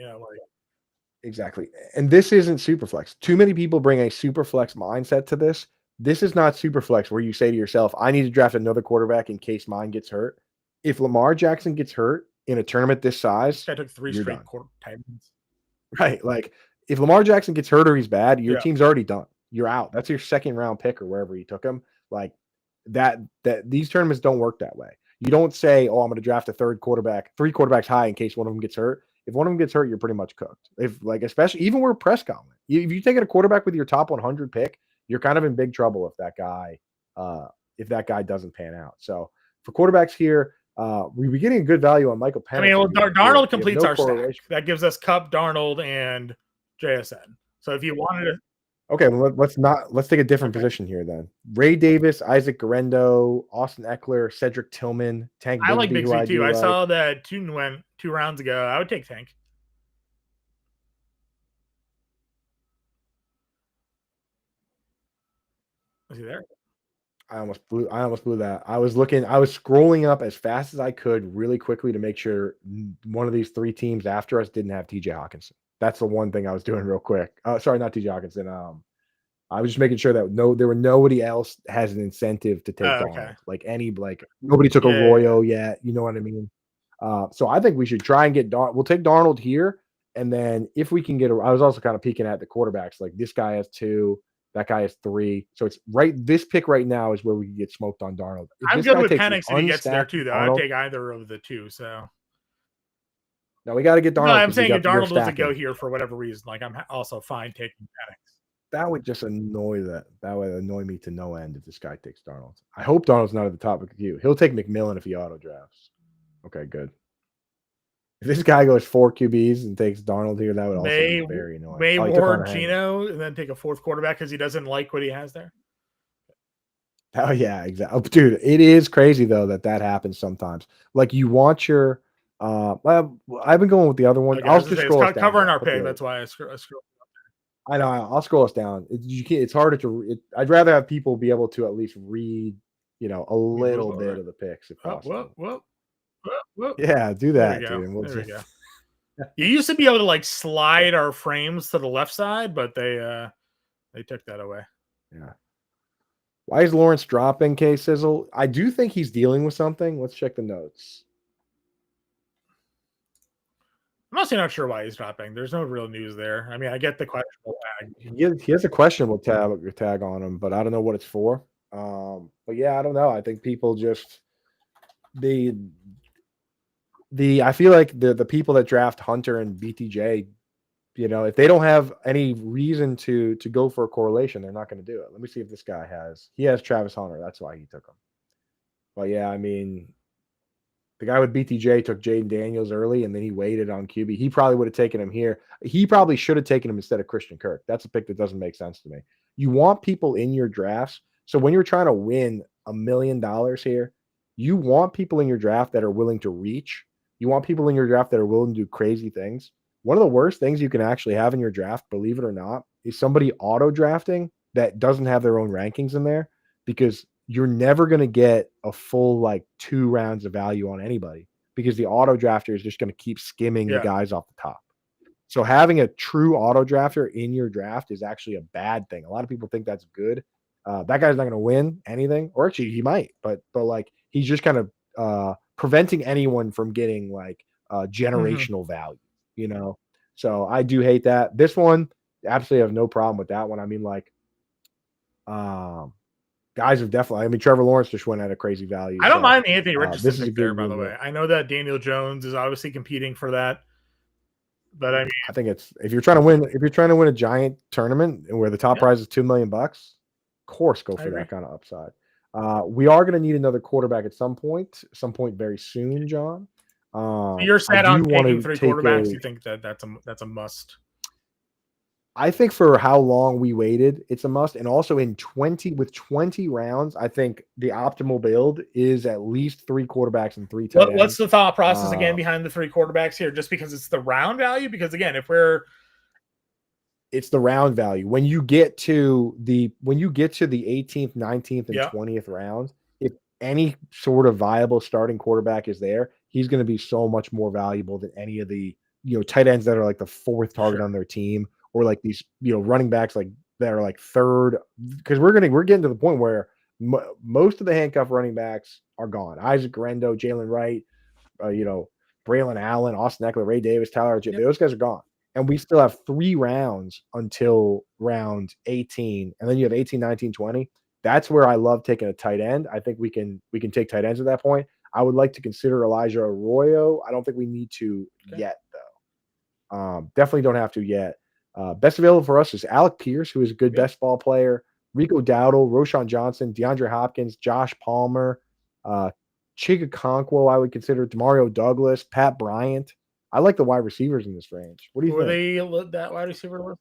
Exactly. And this isn't Superflex. Too many people bring a Superflex mindset to this. This is not Superflex where you say to yourself, I need to draft another quarterback in case mine gets hurt. If Lamar Jackson gets hurt in a tournament this size, I took 3 you're straight done. Titans. Right. Like if Lamar Jackson gets hurt or he's bad, your Yeah. team's already done. You're out. That's your 2nd round pick or wherever you took him. Like that these tournaments don't work that way. You don't say, oh, I'm going to draft a 3rd quarterback, 3 quarterbacks high in case one of them gets hurt. If one of them gets hurt, you're pretty much cooked. If like, especially even where Prescott went, if you take a quarterback with your top 100 pick, you're kind of in big trouble if that guy doesn't pan out. So for quarterbacks here, we'd be getting a good value on Michael Penix. I mean, well, Darnold completes no our stack. That gives us Cup, Darnold, and JSN. So if you wanted to, okay, well, let's take a different position here then. Ray Davis, Isaac Garendo, Austin Eckler, Cedric Tillman, Tank Bigsby, I like who I Bigsby too. do I like. saw that Tune went 2 rounds ago. I would take Tank. Was he there? I almost blew that. I was scrolling up as fast as I could really quickly to make sure one of these 3 teams after us didn't have TJ Hawkinson. That's the one thing I was doing real quick. Sorry, not TJ Hawkinson. I was just making sure that there were nobody else has an incentive to take Darnold. Okay. Like nobody took Arroyo yet. You know what I mean? So I think we should try and get We'll take Darnold here, and then if we can get I was also kind of peeking at the quarterbacks. Like this guy has 2, that guy has 3. So it's right. This pick right now is where we can get smoked on Darnold. If I'm this good guy with takes Penix if he gets there too, though. Darnold, I'd take either of the 2. So now we got to get Darnold. no, I'm saying if if Darnold doesn't go here for whatever reason, like I'm also fine taking Penix. That would just that would annoy me to no end if this guy takes Darnold. I hope Darnold's not at the top of the queue. He'll take McMillan if he auto drafts. Okay, good. If this guy goes 4 QBs and takes Darnold here, that would also be very annoying. May Ward Gino and then take a 4th quarterback because he doesn't like what he has there. Oh yeah, exactly, dude. It is crazy though that happens sometimes. Like you want your, I've been going with the other one. Okay, I'll just scroll us down. Covering our pick. That's why I scroll. I know. I'll scroll us down. It's harder to. I'd rather have people be able to at least read, a little bit of the picks if possible. Whoop. Yeah, do that, There dude. we go. You used to be able to like slide our frames to the left side, but they took that away. Yeah. Why is Lawrence dropping, K Sizzle? I do think he's dealing with something. Let's check the notes. I'm honestly not sure why he's dropping. There's no real news there. I mean, I get the questionable tag. He has a questionable tag on him, but I don't know what it's for. But yeah, I don't know. I think people just I feel like the people that draft Hunter and BTJ, if they don't have any reason to go for a correlation, they're not going to do it. Let me see if this guy has Travis Hunter. That's why he took him. But yeah, I mean, The guy with BTJ took Jaden Daniels early, and then he waited on QB. He probably would have taken him here. He probably should have taken him instead of Christian Kirk. That's a pick that doesn't make sense to me. You want people in your drafts. So when you're trying to win $1 million here, you want people in your draft that are willing to reach. You want people in your draft that are willing to do crazy things. One of the worst things you can actually have in your draft, believe it or not, is somebody auto drafting that doesn't have their own rankings in there, because you're never going to get a full like 2 rounds of value on anybody, because the auto drafter is just going to keep skimming the guys off the top. So having a true auto drafter in your draft is actually a bad thing. A lot of people think that's good. That guy's not going to win anything, or actually he might, but like he's just kind of preventing anyone from getting like generational value, you know? So I do hate that. This one, absolutely have no problem with that one. I mean, like, guys have definitely, I mean, Trevor Lawrence just went at a crazy value. I don't mind the Anthony This Richardson is a pick good there, by the one. way. I know that Daniel Jones is obviously competing for that, but I mean, I think it's, if you're trying to win a giant tournament where the top prize is $2 million, of course, go for that kind of upside. We are going to need another quarterback at some point very soon, John. So you're set on taking 3 quarterbacks. You think that that's a must? I think for how long we waited, it's a must. And also with 20 rounds, I think the optimal build is at least 3 quarterbacks and 3 tight ends. What's the thought process again behind the 3 quarterbacks here? Just because it's the round value? Because again, it's the round value. When you get to the 18th, 19th, and 20th rounds, if any sort of viable starting quarterback is there, he's going to be so much more valuable than any of the, tight ends that are like the 4th target on their team, or like these, running backs like that are like 3rd, because we're getting to the point where most of the handcuff running backs are gone. Isaac Rendo, Jalen Wright, Braylon Allen, Austin Eckler, Ray Davis, Tyler, those guys are gone. And we still have 3 rounds until round 18. And then you have 18, 19, 20. That's where I love taking a tight end. I think we can take tight ends at that point. I would like to consider Elijah Arroyo. I don't think we need to yet, though. Definitely don't have to yet. Best available for us is Alec Pierce, who is a good best ball player, Rico Dowdle, Roshan Johnson, DeAndre Hopkins, Josh Palmer, Chig Okonkwo, I would consider, Demario Douglas, Pat Bryant. I like the wide receivers in this range. What do you think? Were they that wide receiver list?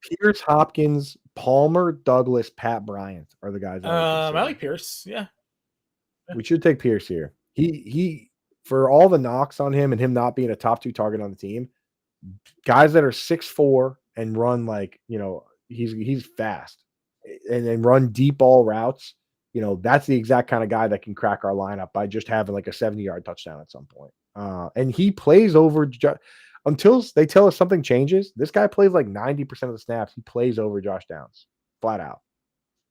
Pierce, Hopkins, Palmer, Douglas, Pat Bryant are the guys. I like Pierce. Yeah. We should take Pierce here. He for all the knocks on him and him not being a top 2 target on the team, guys that are 6'4" and run like, he's fast and run deep ball routes. That's the exact kind of guy that can crack our lineup by just having like a 70-yard touchdown at some point. And he plays over until they tell us something changes. This guy plays like 90% of the snaps. He plays over Josh Downs flat out.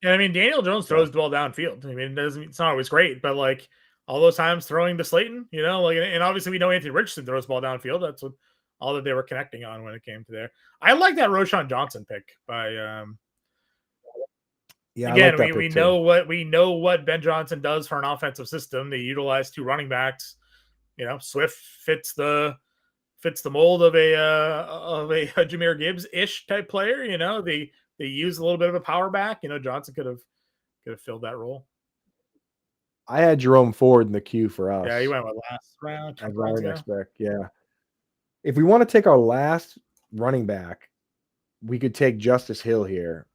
And I mean, Daniel Jones throws the ball downfield. I mean, it's not always great, but like all those times throwing to Slayton, and obviously we know Anthony Richardson throws the ball downfield. That's what all that they were connecting on when it came to there. I like that Roshan Johnson pick by again, like we know what Ben Johnson does for an offensive system. They utilize 2 running backs. Swift fits the mold of a Jahmyr Gibbs-ish type player. They use a little bit of a power back. Johnson could have filled that role. I had Jerome Ford in the queue for us. Yeah, he went with last round. As our next back. Yeah. If we want to take our last running back, we could take Justice Hill here.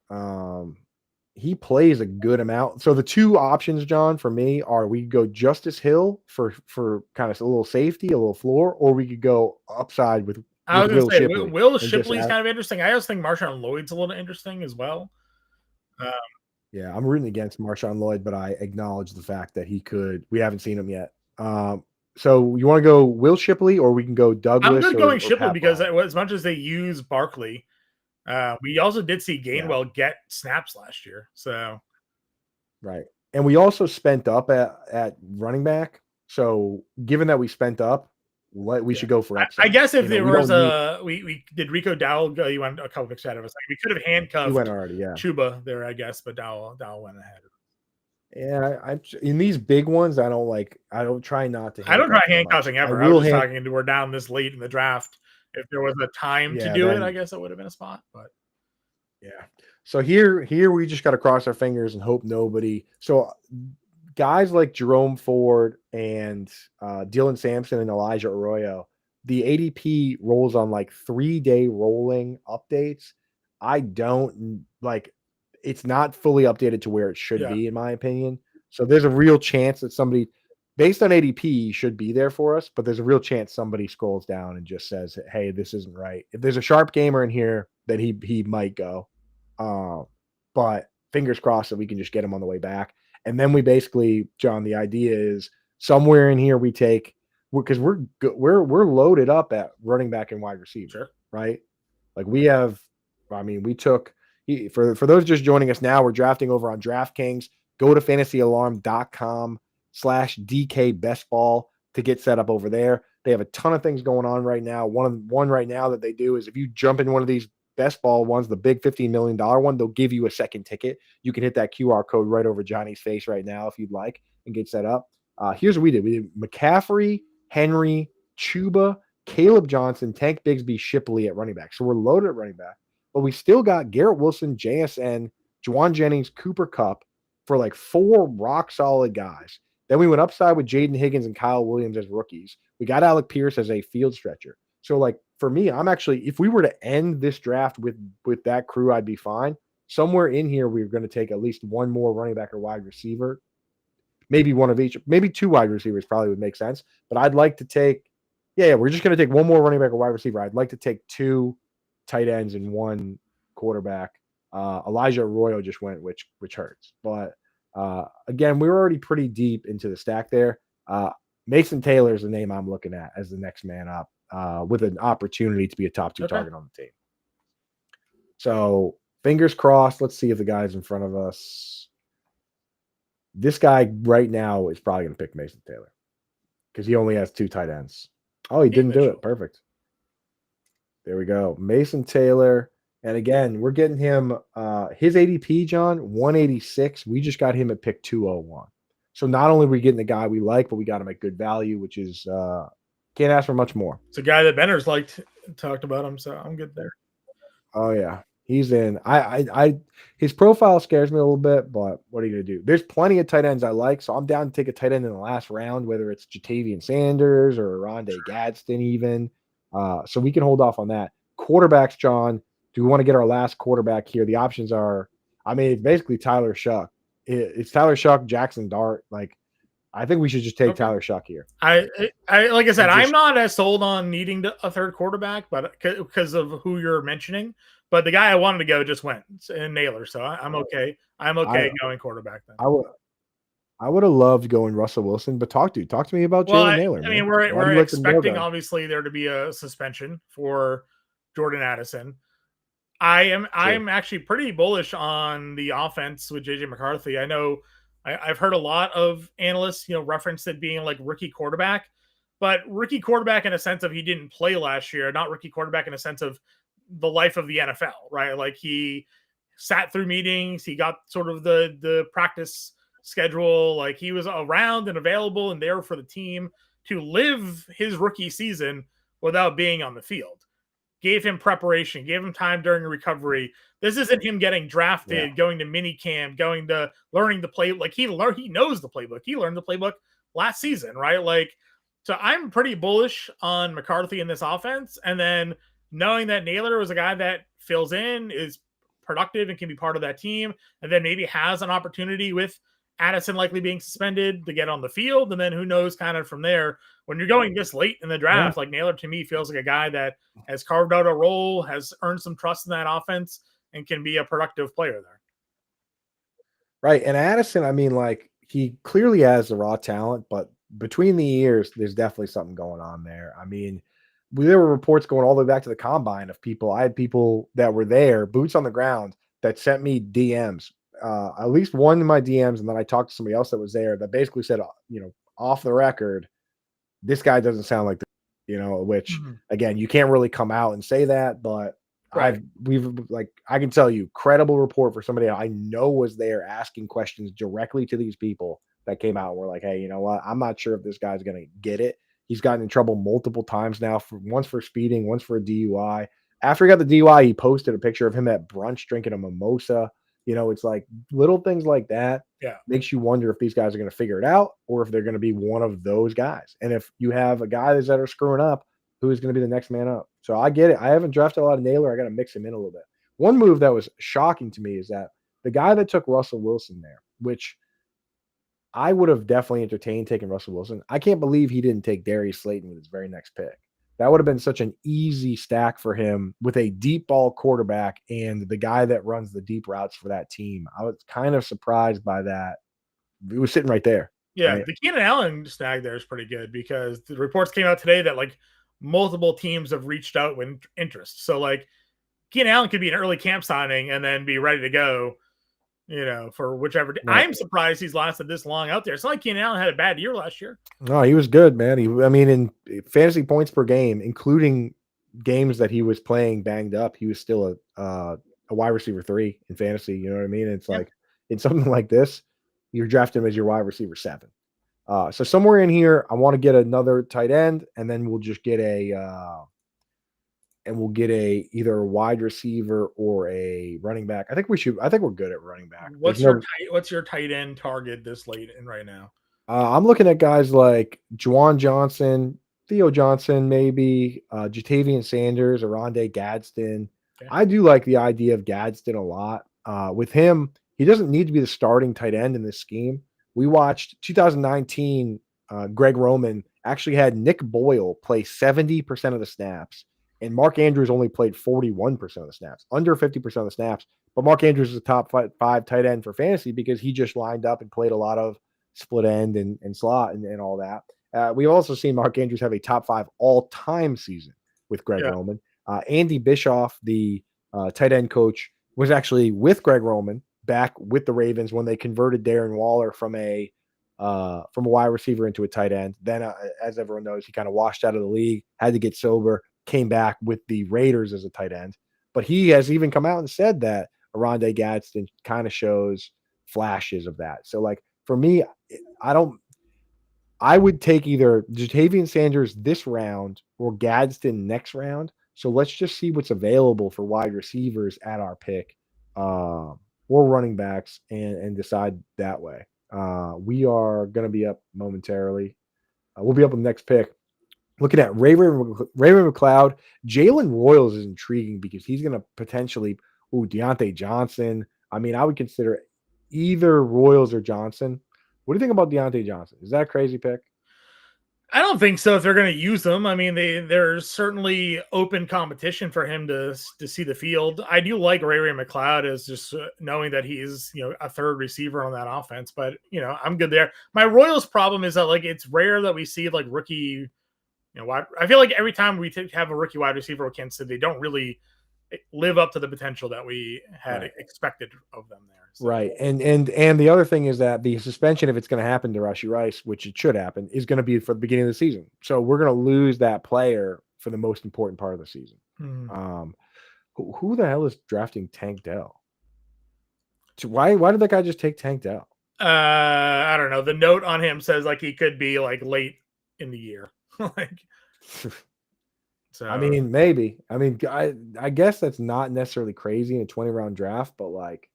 He plays a good amount. So the 2 options, John, for me are we could go Justice Hill for kind of a little safety, a little floor, or we could go upside with Will Shipley. Will Shipley is kind of interesting. I also think Marshawn Lloyd's a little interesting as well. Yeah, I'm rooting against Marshawn Lloyd, but I acknowledge the fact that we haven't seen him yet. So you want to go Will Shipley, or we can go Douglas? I'm good going Shipley because as much as they use Barkley, we also did see Gainwell get snaps last year. So, right. And we also spent up at running back. So given that we spent up, we should go for upside. I guess if there was we did Rico Dowell go, you went a couple picks ahead of us. Like we could have handcuffed Chuba there, I guess, but Dowell went ahead. Yeah, I in these big ones, I don't try not to. I don't try handcuffing ever. I was just talking. We're down this late in the draft. If there was a time to do it, I guess it would have been a spot. But yeah, so here we just got to cross our fingers and hope nobody. So guys like Jerome Ford and Dylan Sampson and Elijah Arroyo, the ADP rolls on like 3-day rolling updates. I don't like it's not fully updated to where it should Yeah, be, in my opinion. So there's a real chance that somebody, based on ADP, should be there for us, but there's a real chance somebody scrolls down and just says, "Hey, this isn't right." If there's a sharp gamer in here, then he might go. Uh, but fingers crossed that we can just get him on the way back. And then we basically, John, the idea is somewhere in here we take because we're loaded up at running back and wide receiver, sure. right? Like we have, I mean, we took for those just joining us now, we're drafting over on DraftKings. Go to fantasyalarm.com/DK best ball to get set up over there. They have a ton of things going on right now. One right now that they do is if you jump in one of these best ball ones, the big $15 million one, they'll give you a second ticket. You can hit that QR code right over Johnny's face right now if you'd like and get set up. Here's what we did. We did McCaffrey, Henry, Chuba, Caleb Johnson, Tank Bigsby, Shipley at running back. So we're loaded at running back, but we still got Garrett Wilson, JSN, Juwan Jennings, Cooper Kupp for like 4 rock solid guys. Then we went upside with Jaden Higgins and Kyle Williams as rookies. We got Alec Pierce as a field stretcher. So like for me, I'm actually, if we were to end this draft with that crew, I'd be fine. Somewhere in here, we're going to take at least one more running back or wide receiver, maybe one of each, maybe 2 wide receivers probably would make sense. But I'd like to take, yeah, we're just going to take one more running back or wide receiver. I'd like to take 2 tight ends and 1 quarterback. Elijah Arroyo just went, which hurts. But again, we were already pretty deep into the stack there. Mason Taylor is the name I'm looking at as the next man up with an opportunity to be a top 2 target on the team. So fingers crossed. Let's see if the guy's in front of us. This guy right now is probably going to pick Mason Taylor because he only has 2 tight ends. Oh, he didn't do it. Perfect. There we go. Mason Taylor. And again, we're getting him his ADP, John, 186. We just got him at pick 201. So not only are we getting the guy we like, but we got him at good value, which is can't ask for much more. It's a guy that Benner's talked about him, so I'm good there. Oh yeah. He's in. His profile scares me a little bit, but what are you gonna do? There's plenty of tight ends I like, so I'm down to take a tight end in the last round, whether it's Jatavian Sanders or Rondé Gadsden, even. So we can hold off on that. Quarterbacks, John. Do we want to get our last quarterback here? The options are, I mean, it's basically Tyler Shuck. It's Tyler Shuck, Jackson Dart. Like, I think we should just take Tyler Shuck here. I like I said, I'm not as sold on needing a third quarterback, but because of who you're mentioning. But the guy I wanted to go just went and Naylor, so I'm okay. I'm okay going quarterback then. I would have loved going Russell Wilson, but talk to me about Jalen Naylor. I mean, we're expecting obviously there to be a suspension for Jordan Addison. I'm actually pretty bullish on the offense with JJ McCarthy. I know I've heard a lot of analysts, reference it being like rookie quarterback, but rookie quarterback in a sense of he didn't play last year, not rookie quarterback in a sense of the life of the NFL, right? Like he sat through meetings, he got sort of the practice schedule, like he was around and available and there for the team to live his rookie season without being on the field. Gave him preparation, gave him time during recovery. This isn't him getting drafted, going to mini camp, going to learning the play. Like he knows the playbook. He learned the playbook last season, right? Like, so I'm pretty bullish on McCarthy in this offense. And then knowing that Naylor is a guy that fills in, is productive and can be part of that team, and then maybe has an opportunity with Addison likely being suspended to get on the field. And then who knows kind of from there. When you're going this late in the draft, like Naylor to me feels like a guy that has carved out a role, has earned some trust in that offense, and can be a productive player there. Right. And Addison, I mean, like he clearly has the raw talent, but between the years, there's definitely something going on there. I mean, there were reports going all the way back to the combine of people. I had people that were there, boots on the ground, that sent me DMs. At least one in my DMs, and then I talked to somebody else that was there that basically said, off the record, this guy doesn't sound like which again, you can't really come out and say that, but I can tell you, credible report for somebody I know was there asking questions directly to these people that came out and were like, hey, you know what? I'm not sure if this guy's going to get it. He's gotten in trouble multiple times now, once for speeding, once for a DUI. After he got the DUI, he posted a picture of him at brunch drinking a mimosa. It's like little things like that Yeah. makes you wonder if these guys are going to figure it out or if they're going to be one of those guys. And if you have a guy that are screwing up, who is going to be the next man up? So I get it. I haven't drafted a lot of Naylor. I got to mix him in a little bit. One move that was shocking to me is that the guy that took Russell Wilson there, which I would have definitely entertained taking Russell Wilson. I can't believe he didn't take Darius Slayton with his very next pick. That would have been such an easy stack for him with a deep ball quarterback and the guy that runs the deep routes for that team. I was kind of surprised by that. It was sitting right there. Yeah, Right? the Keenan Allen snag there is pretty good because the reports came out today that like multiple teams have reached out with interest. So like Keenan Allen could be an early camp signing and then be ready to go, for whichever. Right. I'm surprised he's lasted this long out there. It's not like Keenan Allen had a bad year last year. No, he was good, man. In fantasy points per game, including games that he was playing banged up, he was still a wide receiver 3 in fantasy. You know what I mean? It's Yeah. like in something like this, you're drafting him as your wide receiver 7. So somewhere in here, I want to get another tight end, and then we'll just get either a wide receiver or a running back. I think we're good at running back. What's your tight end target this late in right now? I'm looking at guys like Juwan Johnson, Theo Johnson, maybe Jatavian Sanders, Oronde Gadsden. Okay. I do like the idea of Gadsden a lot. With him, he doesn't need to be the starting tight end in this scheme. We watched 2019. Greg Roman actually had Nick Boyle play 70% of the snaps, and Mark Andrews only played 41% of the snaps, under 50% of the snaps. But Mark Andrews is a top five tight end for fantasy because he just lined up and played a lot of split end and slot and all that. We've also seen Mark Andrews have a top 5 all-time season with Greg Roman. Andy Bischoff, the tight end coach, was actually with Greg Roman back with the Ravens when they converted Darren Waller from a wide receiver into a tight end. Then, as everyone knows, he kind of washed out of the league, had to get sober, came back with the Raiders as a tight end. But he has even come out and said that Oronde Gadsden kind of shows flashes of that. So, like, for me, I would take either Jatavian Sanders this round or Gadsden next round. So let's just see what's available for wide receivers at our pick, or running backs, and decide that way. We are going to be up momentarily. We'll be up on the next pick. Looking at Raven McLeod, Jalen Royals is intriguing because he's going to potentially Deontay Johnson. I mean, I would consider either Royals or Johnson. What do you think about Deontay Johnson? Is that a crazy pick? I don't think so. If they're going to use them, I mean, there's certainly open competition for him to see the field. I do like Ray McLeod as just knowing that he's a third receiver on that offense, but I'm good there. My Royals problem is that like it's rare that we see like rookie. I feel like every time we have a rookie wide receiver with Kansas City, they don't really live up to the potential that we had expected of them there. So. Right. And the other thing is that the suspension, if it's going to happen to Rashee Rice, which it should happen, is going to be for the beginning of the season. So we're going to lose that player for the most important part of the season. Who the hell is drafting Tank Dell? So why did that guy just take Tank Dell? I don't know. The note on him says like he could be like late in the year. Like so I mean, maybe. I mean, I guess that's not necessarily crazy in a 20-round draft, but like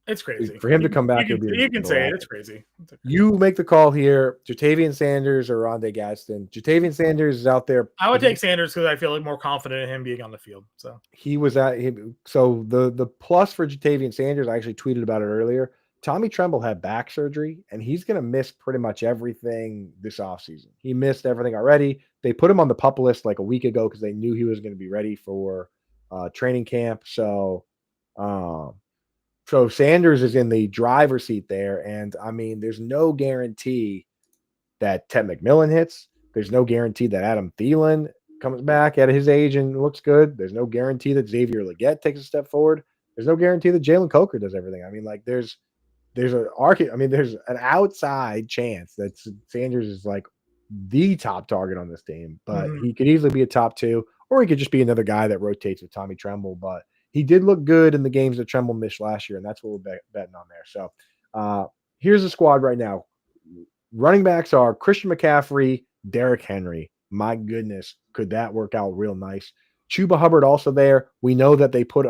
it's crazy for him to come back. You can say it. It's crazy. Okay. You make the call here. Jatavian Sanders or Oronde Gadsden. Jatavian Sanders is out there. I would take Sanders because I feel like more confident in him being on the field. So he was at him. So the plus for Jatavian Sanders, I actually tweeted about it earlier. Tommy Tremble had back surgery, and he's going to miss pretty much everything this offseason. He missed everything already. They put him on the PUP list like a week ago because they knew he was going to be ready for training camp. So Sanders is in the driver's seat there. And, I mean, there's no guarantee that Ted McMillan hits. There's no guarantee that Adam Thielen comes back at his age and looks good. There's no guarantee that Xavier Legette takes a step forward. There's no guarantee that Jalen Coker does everything. I mean, like, there's an outside chance that Sanders is like the top target on this team, but he could easily be a top 2, or he could just be another guy that rotates with Tommy Tremble. But he did look good in the games that Tremble missed last year, and that's what we're betting on there. So here's the squad right now. Running backs are Christian McCaffrey, Derrick Henry. My goodness, could that work out real nice? Chuba Hubbard also there. We know that they put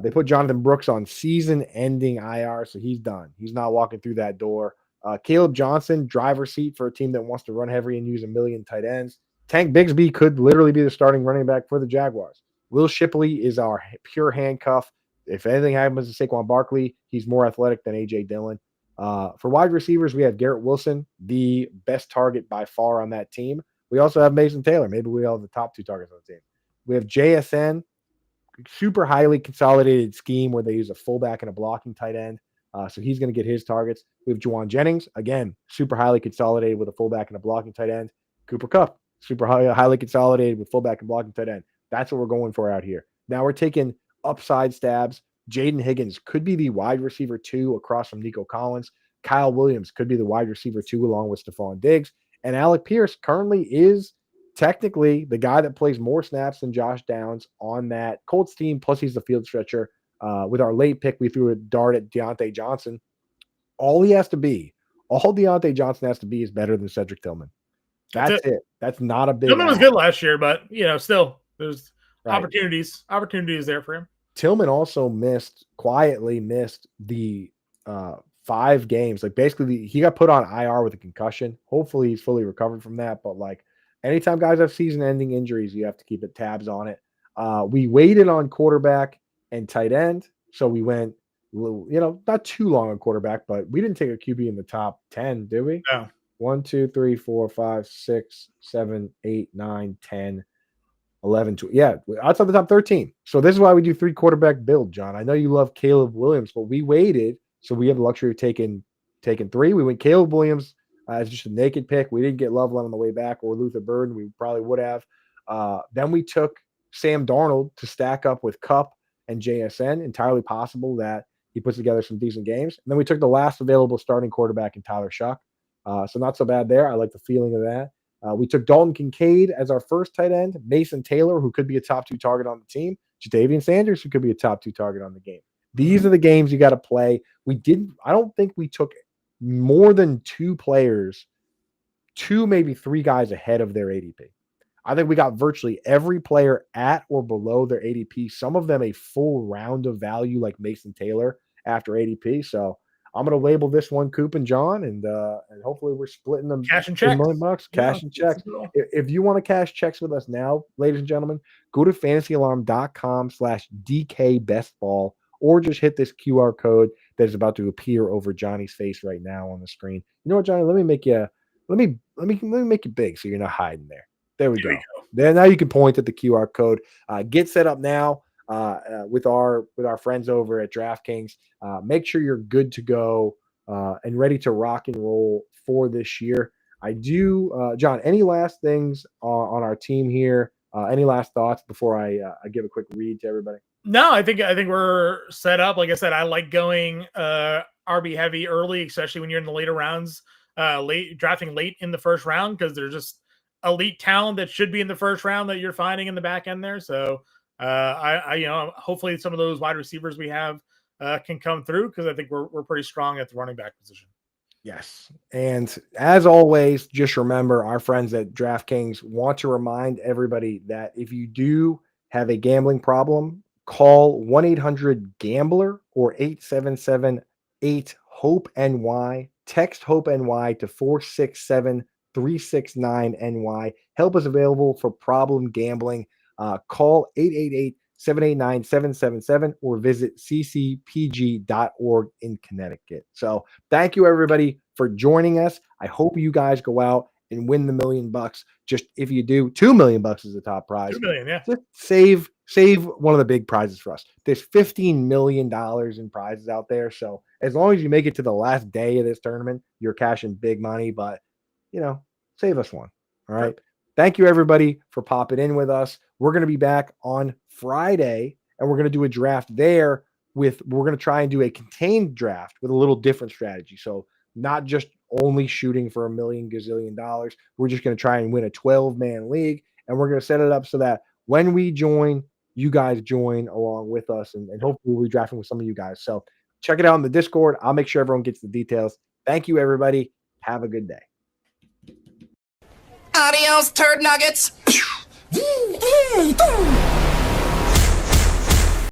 They put Jonathan Brooks on season-ending IR, so he's done. He's not walking through that door. Caleb Johnson, driver's seat for a team that wants to run heavy and use a million tight ends. Tank Bigsby could literally be the starting running back for the Jaguars. Will Shipley is our pure handcuff. If anything happens to Saquon Barkley, he's more athletic than A.J. Dillon. For wide receivers, we have Garrett Wilson, the best target by far on that team. We also have Mason Taylor. Maybe we all have the top 2 targets on the team. We have JSN, super highly consolidated scheme where they use a fullback and a blocking tight end. So he's going to get his targets. We have Juwan Jennings, again, super highly consolidated with a fullback and a blocking tight end. Cooper Kupp, super highly consolidated with fullback and blocking tight end. That's what we're going for out here. Now we're taking upside stabs. Jaden Higgins could be the wide receiver 2 across from Nico Collins. Kyle Williams could be the wide receiver 2 along with Stephon Diggs. And Alec Pierce currently is technically the guy that plays more snaps than Josh Downs on that Colts team, plus he's the field stretcher. With our late pick, we threw a dart at Deontay Johnson. All Deontay Johnson has to be is better than Cedric Tillman. That's it. That's not a big. Tillman was good last year, but still there's right. opportunities there for him. Tillman also quietly missed the 5 games. Like basically he got put on IR with a concussion. Hopefully he's fully recovered from that. But like anytime guys have season-ending injuries, you have to keep tabs on it. We waited on quarterback and tight end. So we went, not too long on quarterback, but we didn't take a QB in the top 10, did we? No. 1, 2, 3, 4, 5, 6, 7, 8, 9, 10, 11, 12. Yeah, outside the top 13. So this is why we do 3 quarterback build, John. I know you love Caleb Williams, but we waited. So we have the luxury of taking 3. We went Caleb Williams as just a naked pick. We didn't get Loveland on the way back or Luther Burden. We probably would have. Then we took Sam Darnold to stack up with Kupp and JSN. Entirely possible that he puts together some decent games. And then we took the last available starting quarterback in Tyler Shuck. So not so bad there. I like the feeling of that. We took Dalton Kincaid as our first tight end, Mason Taylor, who could be a top 2 target on the team, Jadavian Sanders, who could be a top 2 target on the game. These are the games you got to play. I don't think we took more than 2 players, 2, maybe 3 guys ahead of their ADP. I think we got virtually every player at or below their ADP, some of them a full round of value like Mason Taylor after ADP. So I'm going to label this one Coop and John, and hopefully we're splitting them cash and checks. $1,000,000, cash and checks. If you want to cash checks with us now, ladies and gentlemen, go to fantasyalarm.com/DKBestBall, or just hit this QR code that is about to appear over Johnny's face right now on the screen. You know what, Johnny? Let me make you big so you're not hiding there. There we go. Then now you can point at the QR code. Get set up now with our friends over at DraftKings. Make sure you're good to go and ready to rock and roll for this year. I do, John. Any last things on our team here? Any last thoughts before I give a quick read to everybody? No, I think we're set up. Like I said, I like going RB heavy early, especially when you're in the later rounds, drafting late in the first round, because there's just elite talent that should be in the first round that you're finding in the back end there. So I hopefully some of those wide receivers we have can come through, because I think we're pretty strong at the running back position. Yes. And as always, just remember, our friends at DraftKings want to remind everybody that if you do have a gambling problem, call 1-800-GAMBLER or 877-8-HOPE-NY. Text HOPE-NY to 467-369-NY. Help is available for problem gambling. Call 888-789-777 or visit ccpg.org in Connecticut. So thank you, everybody, for joining us. I hope you guys go out and win the $1,000,000. Just if you do, $2 million is the top prize. $2 million, yeah. Just save one of the big prizes for us. There's $15 million in prizes out there. So as long as you make it to the last day of this tournament, you're cashing big money. But save us one. All right. Sure. Thank you, everybody, for popping in with us. We're going to be back on Friday, and we're going to do a draft there. We're going to try and do a contained draft with a little different strategy. So not just only shooting for $1 gazillion. We're just going to try and win a 12-man league, and we're going to set it up so that when we join, you guys join along with us, and hopefully we'll be drafting with some of you guys. So check it out in the Discord. I'll make sure everyone gets the details. Thank you, everybody. Have a good day. Adios, turd nuggets.